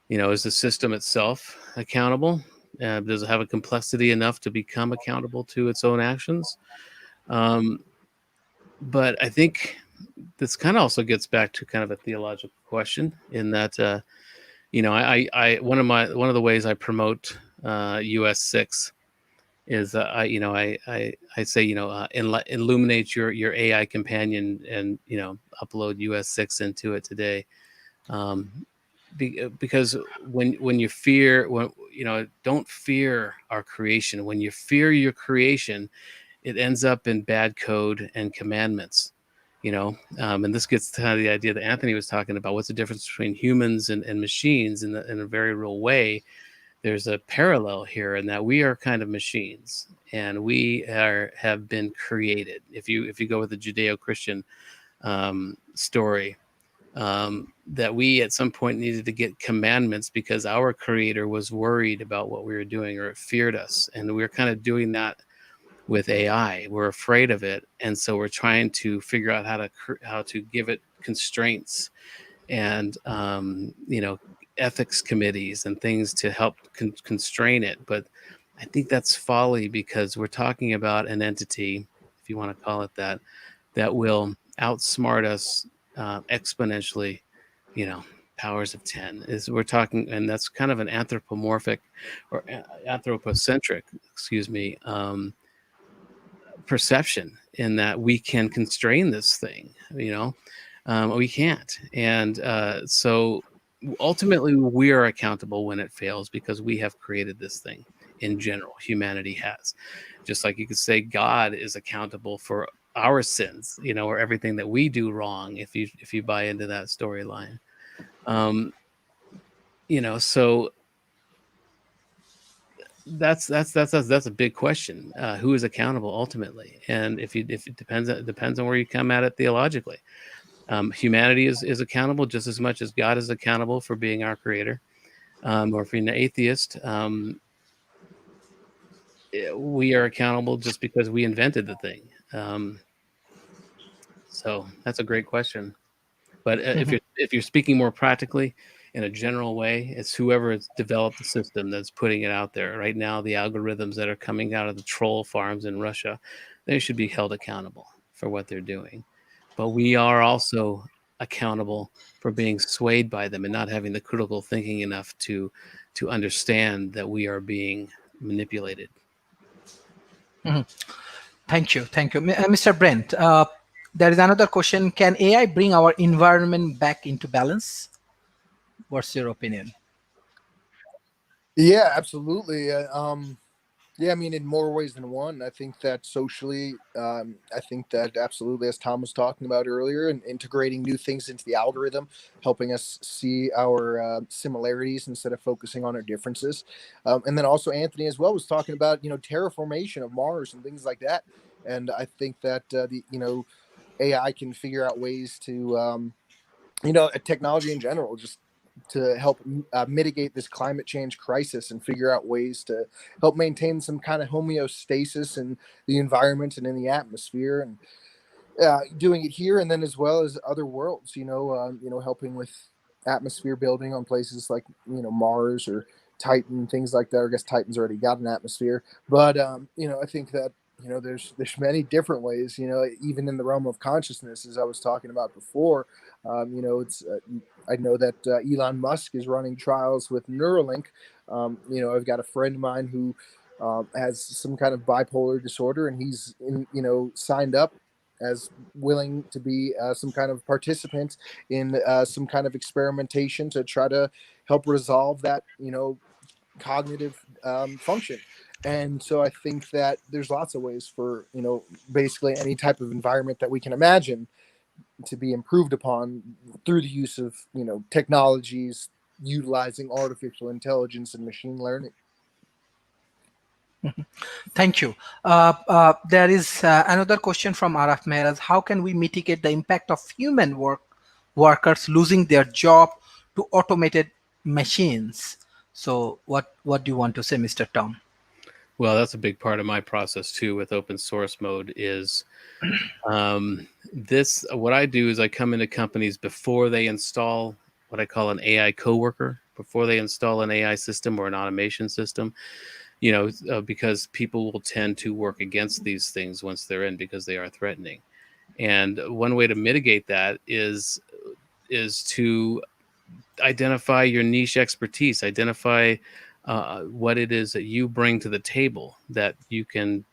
Speaker 2: is the system itself accountable? Does it have a complexity enough to become accountable to its own actions? But I think this kind of also gets back to kind of a theological question in that, I one of the ways I promote US 6 is I say illuminate your AI companion and upload US 6 into it today, because when you fear, don't fear our creation. When you fear your creation, it ends up in bad code and commandments. And this gets to the idea that Anthony was talking about. What's the difference between humans and machines in a very real way? There's a parallel here in that we are kind of machines, and we have been created. If you go with the Judeo-Christian story, that we at some point needed to get commandments because our creator was worried about what we were doing, or it feared us, and we're kind of doing that with AI. We're afraid of it, and so we're trying to figure out how to give it constraints and ethics committees and things to help constrain it. But I think that's folly, because we're talking about an entity, if you want to call it that will outsmart us exponentially, powers of 10 is we're talking, and that's kind of an anthropomorphic or anthropocentric, perception, in that we can constrain this thing. We can't, and so ultimately we are accountable when it fails, because we have created this thing. In general, humanity has, just like you could say God is accountable for our sins, or everything that we do wrong, if you buy into that storyline. So that's a big question. Who is accountable ultimately? And if it depends on where you come at it theologically. Humanity is accountable just as much as God is accountable for being our creator. Or if you're an atheist, we are accountable just because we invented the thing. So that's a great question. But if you're speaking more practically, in a general way, it's whoever has developed the system that's putting it out there. Right now, the algorithms that are coming out of the troll farms in Russia, they should be held accountable for what they're doing. But we are also accountable for being swayed by them and not having the critical thinking enough to understand that we are being manipulated.
Speaker 1: Thank you. Mr. Brent, there is another question. Can AI bring our environment back into balance? What's your opinion?
Speaker 4: Yeah, absolutely. Yeah, I mean, in more ways than one. I think that socially, I think that absolutely, as Tom was talking about earlier, and integrating new things into the algorithm, helping us see our similarities instead of focusing on our differences. And then also Anthony as well was talking about, terraformation of Mars and things like that. And I think that AI can figure out ways to, technology in general, just to help mitigate this climate change crisis and figure out ways to help maintain some kind of homeostasis in the environment and in the atmosphere, and doing it here and then as well as other worlds. Helping with atmosphere building on places like Mars or Titan, things like that. I guess Titan's already got an atmosphere, but I think that there's many different ways, even in the realm of consciousness, as I was talking about before. It's I know that Elon Musk is running trials with Neuralink. I've got a friend of mine who has some kind of bipolar disorder, and he's signed up as willing to be some kind of participant in some kind of experimentation to try to help resolve that cognitive function. And so I think that there's lots of ways for basically any type of environment that we can imagine to be improved upon through the use of technologies utilizing artificial intelligence and machine learning.
Speaker 1: Thank you. There is another question from Araf Mehrez. How can we mitigate the impact of human workers losing their job to automated machines? So what do you want to say, Mr. Tom?
Speaker 2: Well, that's a big part of my process too with open source mode is what I do is I come into companies before they install what I call an AI coworker, before they install an AI system or an automation system, because people will tend to work against these things once they're in because they are threatening. And one way to mitigate that is to identify your niche expertise, identify what it is that you bring to the table that you can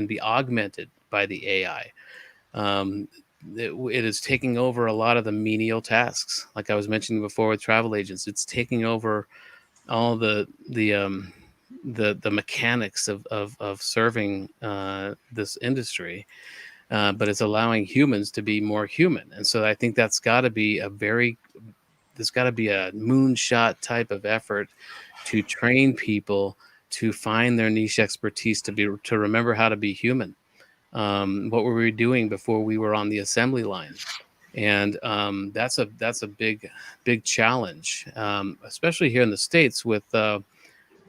Speaker 2: be augmented by the AI. It is taking over a lot of the menial tasks, like I was mentioning before with travel agents. It's taking over all the mechanics of serving this industry, but it's allowing humans to be more human. And so I think that's got to be there's got to be a moonshot type of effort to train people to find their niche expertise, to remember how to be human. What were we doing before we were on the assembly line? And that's a big challenge, especially here in the States with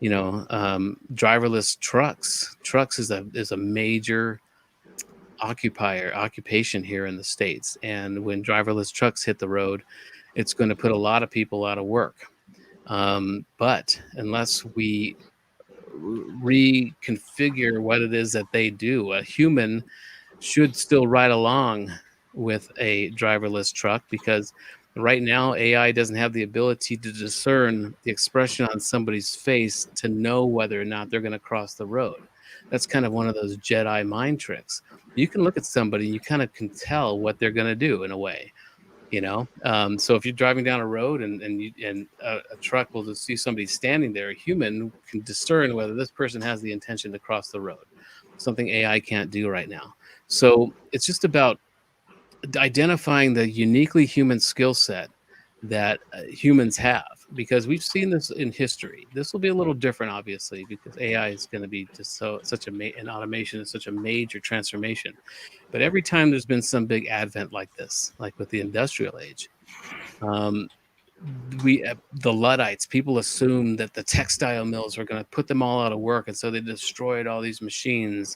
Speaker 2: driverless trucks. Trucks is a major occupation here in the States, and when driverless trucks hit the road, it's going to put a lot of people out of work. But unless we reconfigure what it is that they do, a human should still ride along with a driverless truck, because right now AI doesn't have the ability to discern the expression on somebody's face to know whether or not they're going to cross the road. That's kind of one of those Jedi mind tricks. You can look at somebody, you kind of can tell what they're going to do in a way. So if you're driving down a road and a truck will just see somebody standing there, a human can discern whether this person has the intention to cross the road, something AI can't do right now. So it's just about identifying the uniquely human skill set that humans have, because we've seen this in history. This will be a little different, obviously, because AI is going to be just and automation is such a major transformation. But every time there's been some big advent like this, like with the industrial age, the Luddites, people assumed that the textile mills were going to put them all out of work, and so they destroyed all these machines.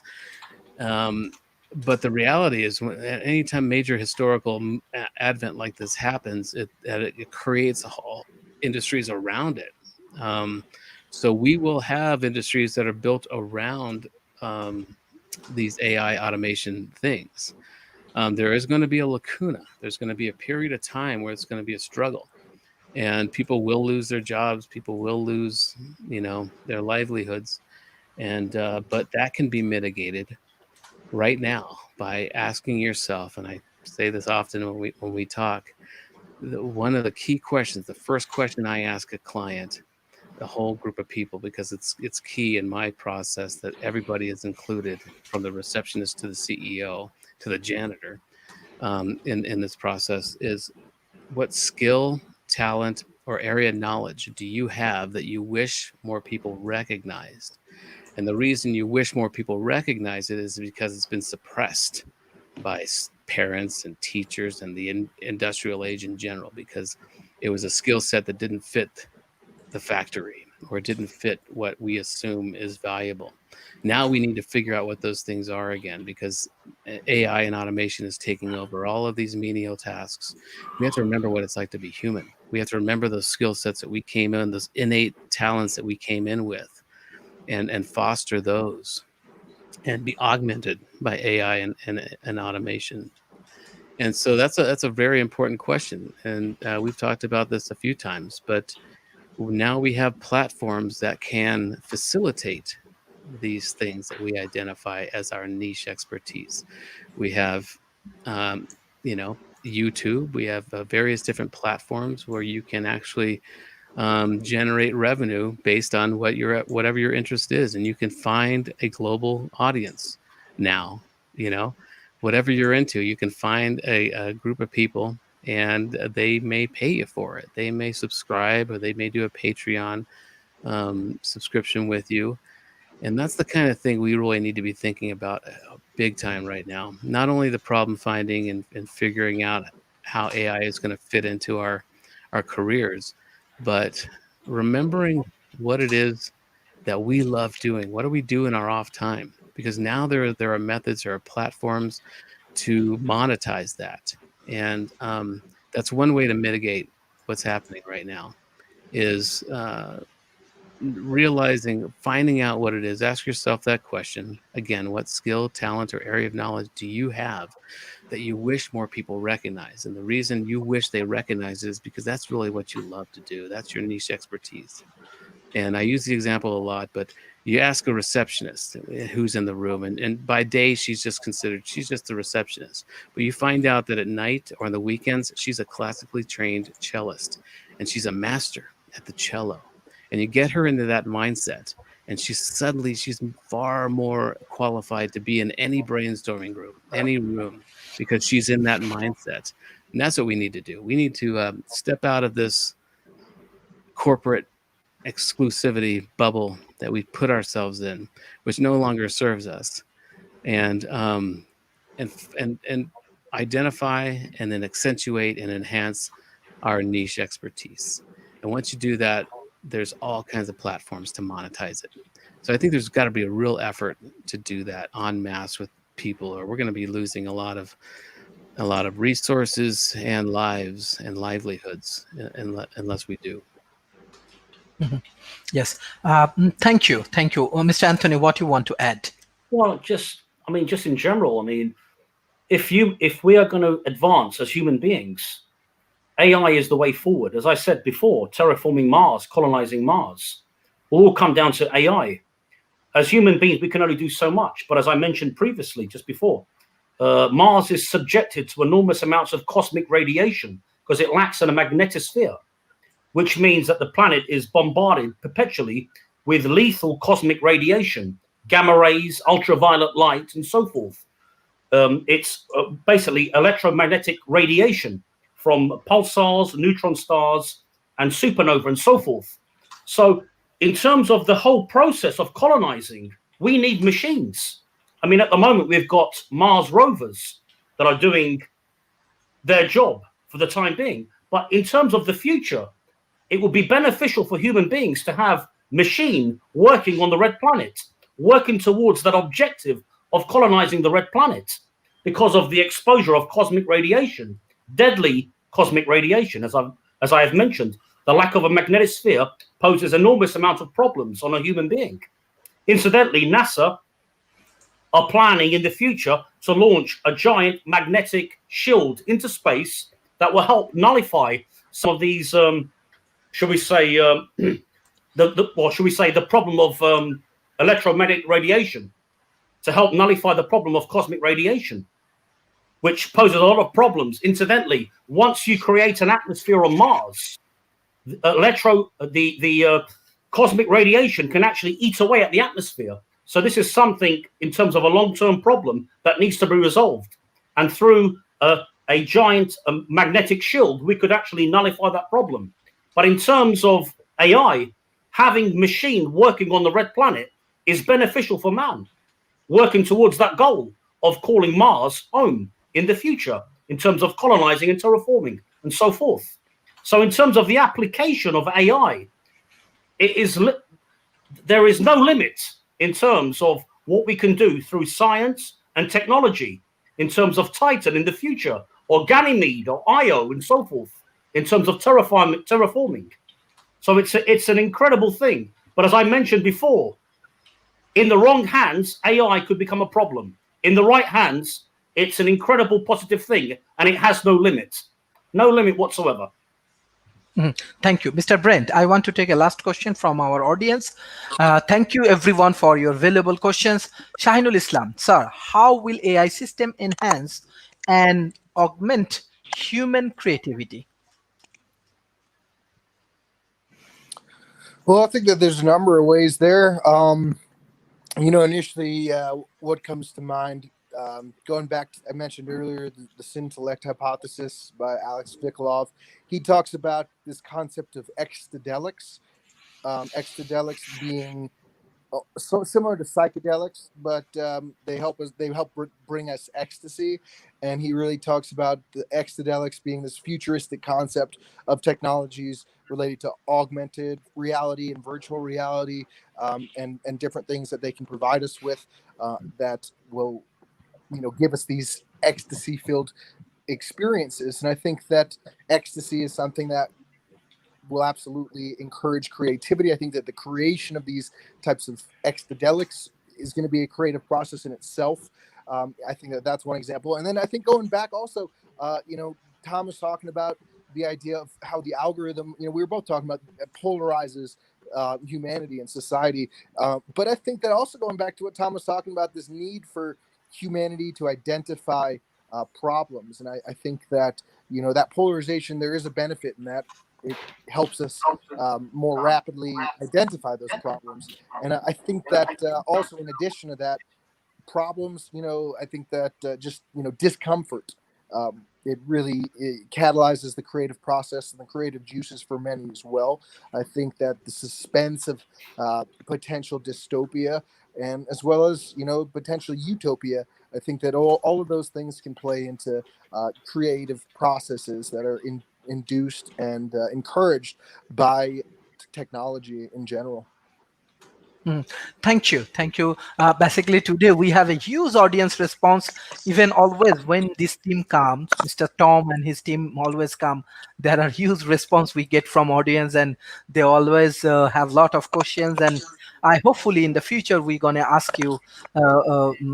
Speaker 2: But the reality is, anytime major historical advent like this happens, it creates whole industries around it. So we will have industries that are built around these AI automation things. There is going to be a lacuna. There's going to be a period of time where it's going to be a struggle, and people will lose their jobs. People will lose, their livelihoods, and but that can be mitigated right now by asking yourself, and I say this often when we talk, one of the key questions, the first question I ask a client, the whole group of people, because it's key in my process that everybody is included, from the receptionist to the CEO to the janitor, in this process, is what skill, talent, or area of knowledge do you have that you wish more people recognized? And the reason you wish more people recognize it is because it's been suppressed by parents and teachers and the industrial age in general, because it was a skill set that didn't fit the factory, or it didn't fit what we assume is valuable. Now we need to figure out what those things are again, because AI and automation is taking over all of these menial tasks. We have to remember what it's like to be human. We have to remember those skill sets that we came in, those innate talents that we came in with, and foster those. and be augmented by AI and automation. And so that's a very important question. And we've talked about this a few times, but now we have platforms that can facilitate these things that we identify as our niche expertise. We have, YouTube. We have various different platforms where you can actually generate revenue based on whatever your interest is, and you can find a global audience now. Whatever you're into, you can find a group of people, and they may pay you for it. They may subscribe, or they may do a Patreon subscription with you. And that's the kind of thing we really need to be thinking about big time right now. Not only the problem finding and figuring out how AI is going to fit into our careers, but remembering what it is that we love doing. What do we do in our off time? Because now there are methods, there are platforms to monetize that. And that's one way to mitigate what's happening right now is finding out what it is. Ask yourself that question. Again, what skill, talent, or area of knowledge do you have that you wish more people recognize? And the reason you wish they recognize it is because that's really what you love to do. That's your niche expertise. And I use the example a lot, but you ask a receptionist who's in the room, and by day she's just the receptionist. But you find out that at night or on the weekends, she's a classically trained cellist, and she's a master at the cello. And you get her into that mindset, and she's far more qualified to be in any brainstorming group, any room, because she's in that mindset. And that's what we need to do. We need to step out of this corporate exclusivity bubble that we put ourselves in, which no longer serves us, and identify and then accentuate and enhance our niche expertise. And once you do that, there's all kinds of platforms to monetize it. So I think there's got to be a real effort to do that en masse with people, or we're going to be losing a lot of resources and lives and livelihoods unless we do.
Speaker 1: Yes. Thank you. Mr. Anthony, what you want to add?
Speaker 3: Well, just in general, if we are going to advance as human beings, AI is the way forward. As I said before, terraforming Mars, colonizing Mars, will all come down to AI. As human beings, we can only do so much. But as I mentioned previously, just before, Mars is subjected to enormous amounts of cosmic radiation because it lacks in a magnetosphere, which means that the planet is bombarded perpetually with lethal cosmic radiation, gamma rays, ultraviolet light, and so forth. It's basically electromagnetic radiation from pulsars, neutron stars, and supernova, and so forth. So in terms of the whole process of colonizing, we need machines. At the moment, we've got Mars rovers that are doing their job for the time being. But in terms of the future, it will be beneficial for human beings to have machine working on the red planet, working towards that objective of colonizing the red planet because of the exposure of cosmic radiation, deadly cosmic radiation. As I have mentioned, the lack of a magnetosphere poses enormous amount of problems on a human being. Incidentally, NASA are planning in the future to launch a giant magnetic shield into space that will help nullify some of these, shall we say, the problem of electromagnetic radiation, to help nullify the problem of cosmic radiation, which poses a lot of problems. Incidentally, once you create an atmosphere on Mars, the cosmic radiation can actually eat away at the atmosphere. So this is something in terms of a long-term problem that needs to be resolved. And through a giant magnetic shield, we could actually nullify that problem. But in terms of AI, having machine working on the red planet is beneficial for man, working towards that goal of calling Mars home in the future, in terms of colonizing and terraforming and so forth. So in terms of the application of AI, there is no limit in terms of what we can do through science and technology, in terms of Titan in the future, or Ganymede, or Io, and so forth, in terms of terraforming. So it's an incredible thing. But as I mentioned before, In the wrong hands, AI could become a problem. In the right hands, it's an incredible positive thing, and it has no limit. No limit whatsoever.
Speaker 1: Thank you. Mr. Brent, I want to take a last question from our audience. Thank you everyone for your valuable questions. Shahinul Islam, sir, how will AI system enhance and augment human creativity?
Speaker 4: Well, I think that there's a number of ways there. Initially, what comes to mind, going back to, I mentioned earlier, the Syntellect hypothesis by Alex Vikolov. He talks about this concept of extadelics, extadelics being so similar to psychedelics, but they help bring us ecstasy. And he really talks about the extadelics being this futuristic concept of technologies related to augmented reality and virtual reality, and different things that they can provide us with, that will give us these ecstasy filled experiences. And I think that ecstasy is something that will absolutely encourage creativity. I think that the creation of these types of extadelics is going to be a creative process in itself. I think that that's one example. And then I think going back also, Tom was talking about the idea of how the algorithm, we were both talking about, polarizes humanity and society. But I think that also going back to what Tom was talking about, this need for humanity to identify problems. And I think that, that polarization, there is a benefit in that. It helps us more rapidly identify those problems. And I think that also, in addition to that, problems, I think that just, discomfort, it really catalyzes the creative process and the creative juices for many as well. I think that the suspense of potential dystopia, and as well as, potential utopia, I think that all of those things can play into creative processes that are induced and encouraged by technology in general.
Speaker 1: Thank you. Basically, today we have a huge audience response. Even always when this team comes, Mr. Tom and his team always come, there are huge response we get from audience, and they always have a lot of questions. And I hopefully in the future we're gonna ask you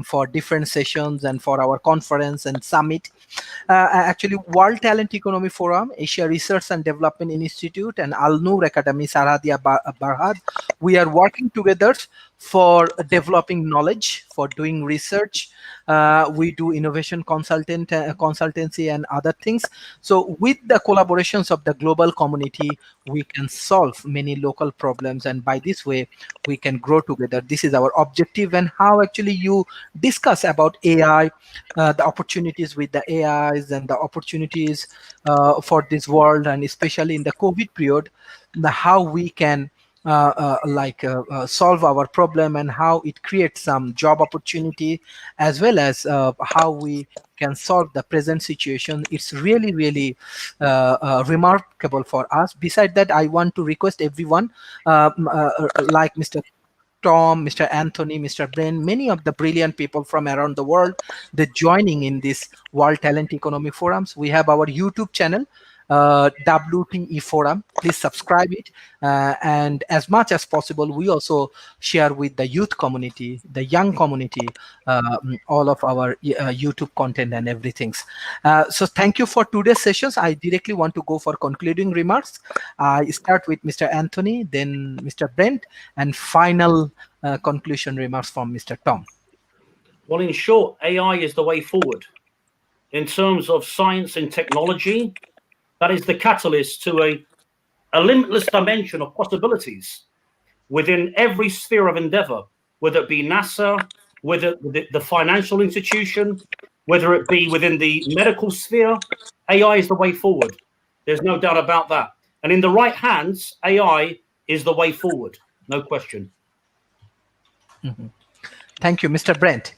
Speaker 1: for different sessions and for our conference and summit. Actually, World Talent Economy Forum, Asia Research and Development Institute, and Al Noor Academy, Saradia Barhad, we are working together for developing knowledge, for doing research. We do innovation consultancy and other things. So with the collaborations of the global community, we can solve many local problems, and by this way we can grow together. This is our objective. And how actually you discuss about AI, the opportunities with the AIs and the opportunities for this world, and especially in the COVID period, how we can solve our problem, and how it creates some job opportunity, as well as how we can solve the present situation. It's really remarkable for us. Besides that, I want to request everyone, like Mr. Tom, Mr. Anthony, Mr. Brent, many of the brilliant people from around the world, they're joining in this World Talent Economy Forums. We have our YouTube channel, WTE Forum. Please subscribe it, and as much as possible we also share with the youth community, the young community, all of our YouTube content and everything. So thank you for today's sessions. I directly want to go for concluding remarks. I start with Mr. Anthony, then Mr. Brent, and final conclusion remarks from Mr. Tom.
Speaker 3: Well, in short, AI is the way forward. In terms of science and technology, that is the catalyst to a limitless dimension of possibilities within every sphere of endeavor, whether it be NASA, whether the financial institution, whether it be within the medical sphere. AI is the way forward. There's no doubt about that. And in the right hands, AI is the way forward. No question.
Speaker 1: Thank you, Mr. Brent.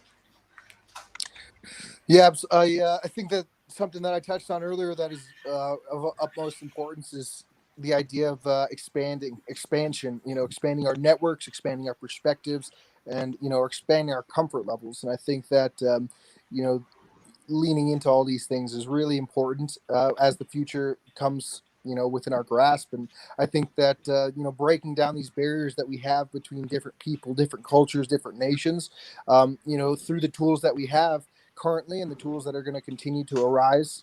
Speaker 4: Yeah, I think that something that I touched on earlier that is of utmost importance is the idea of expansion, expanding our networks, expanding our perspectives, and, expanding our comfort levels. And I think that, leaning into all these things is really important as the future comes within our grasp. And I think that breaking down these barriers that we have between different people, different cultures, different nations, through the tools that we have currently and the tools that are going to continue to arise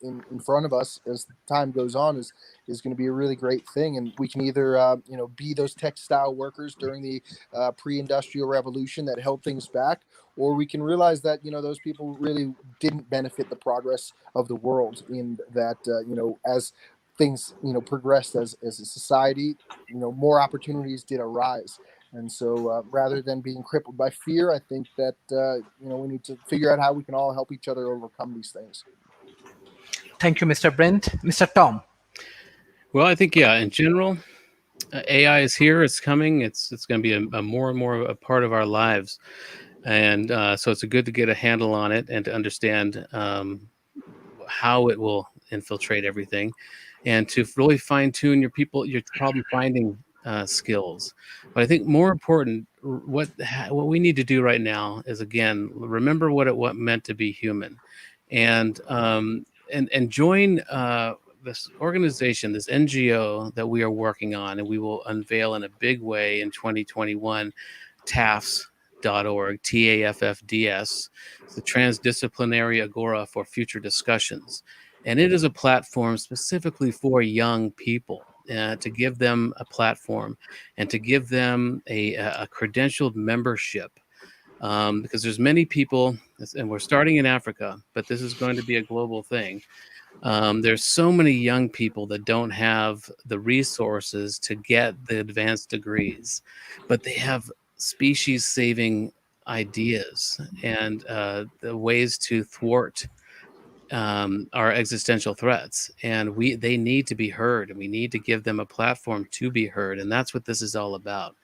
Speaker 4: in front of us as time goes on is going to be a really great thing. And we can either be those textile workers during the pre-industrial revolution that held things back, or we can realize that those people really didn't benefit the progress of the world, in that as things progressed as a society, more opportunities did arise. And so rather than being crippled by fear, I think that we need to figure out how we can all help each other overcome these things.
Speaker 1: Thank you, Mr. Brent. Mr. Tom.
Speaker 2: Well, I think, in general, AI is here. It's coming. It's going to be a more and more a part of our lives. And so it's good to get a handle on it and to understand how it will infiltrate everything, and to really fine tune your problem finding skills. But I think more important, what we need to do right now is, again, remember what it meant to be human, and join this organization, this NGO that we are working on, and we will unveil in a big way in 2021, TAFFDS.org, TAFFDS, the Transdisciplinary Agora for Future Discussions. And it is a platform specifically for young people, to give them a platform and to give them a credentialed membership. Because there's many people, and we're starting in Africa, but this is going to be a global thing. There's so many young people that don't have the resources to get the advanced degrees, but they have species-saving ideas and the ways to thwart our existential threats, and they need to be heard, and we need to give them a platform to be heard, and that's what this is all about.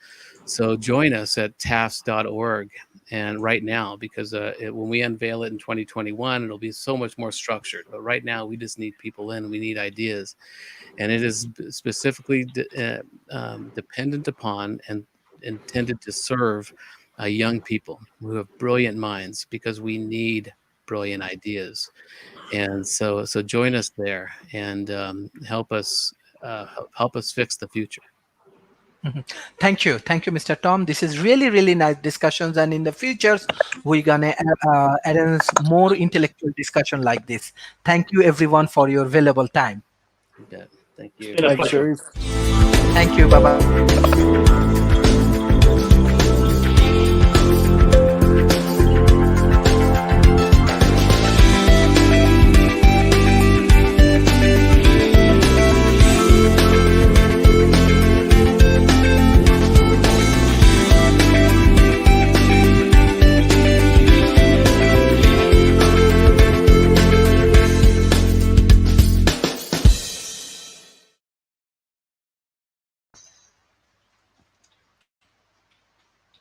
Speaker 2: So join us at TAFFDS.org, and right now, because when we unveil it in 2021, it'll be so much more structured. But right now, we just need people in. We need ideas, and it is specifically dependent upon and intended to serve young people who have brilliant minds, because we need brilliant ideas. And so join us there and help us fix the future.
Speaker 1: Thank you, Mr. Tom. This is really, really nice discussions, and in the futures we're gonna arrange more intellectual discussion like this. Thank you, everyone, for your valuable time.
Speaker 2: You bet. Thank you.
Speaker 3: It's been a pleasure.
Speaker 4: Sharif.
Speaker 1: Thank you. Bye bye.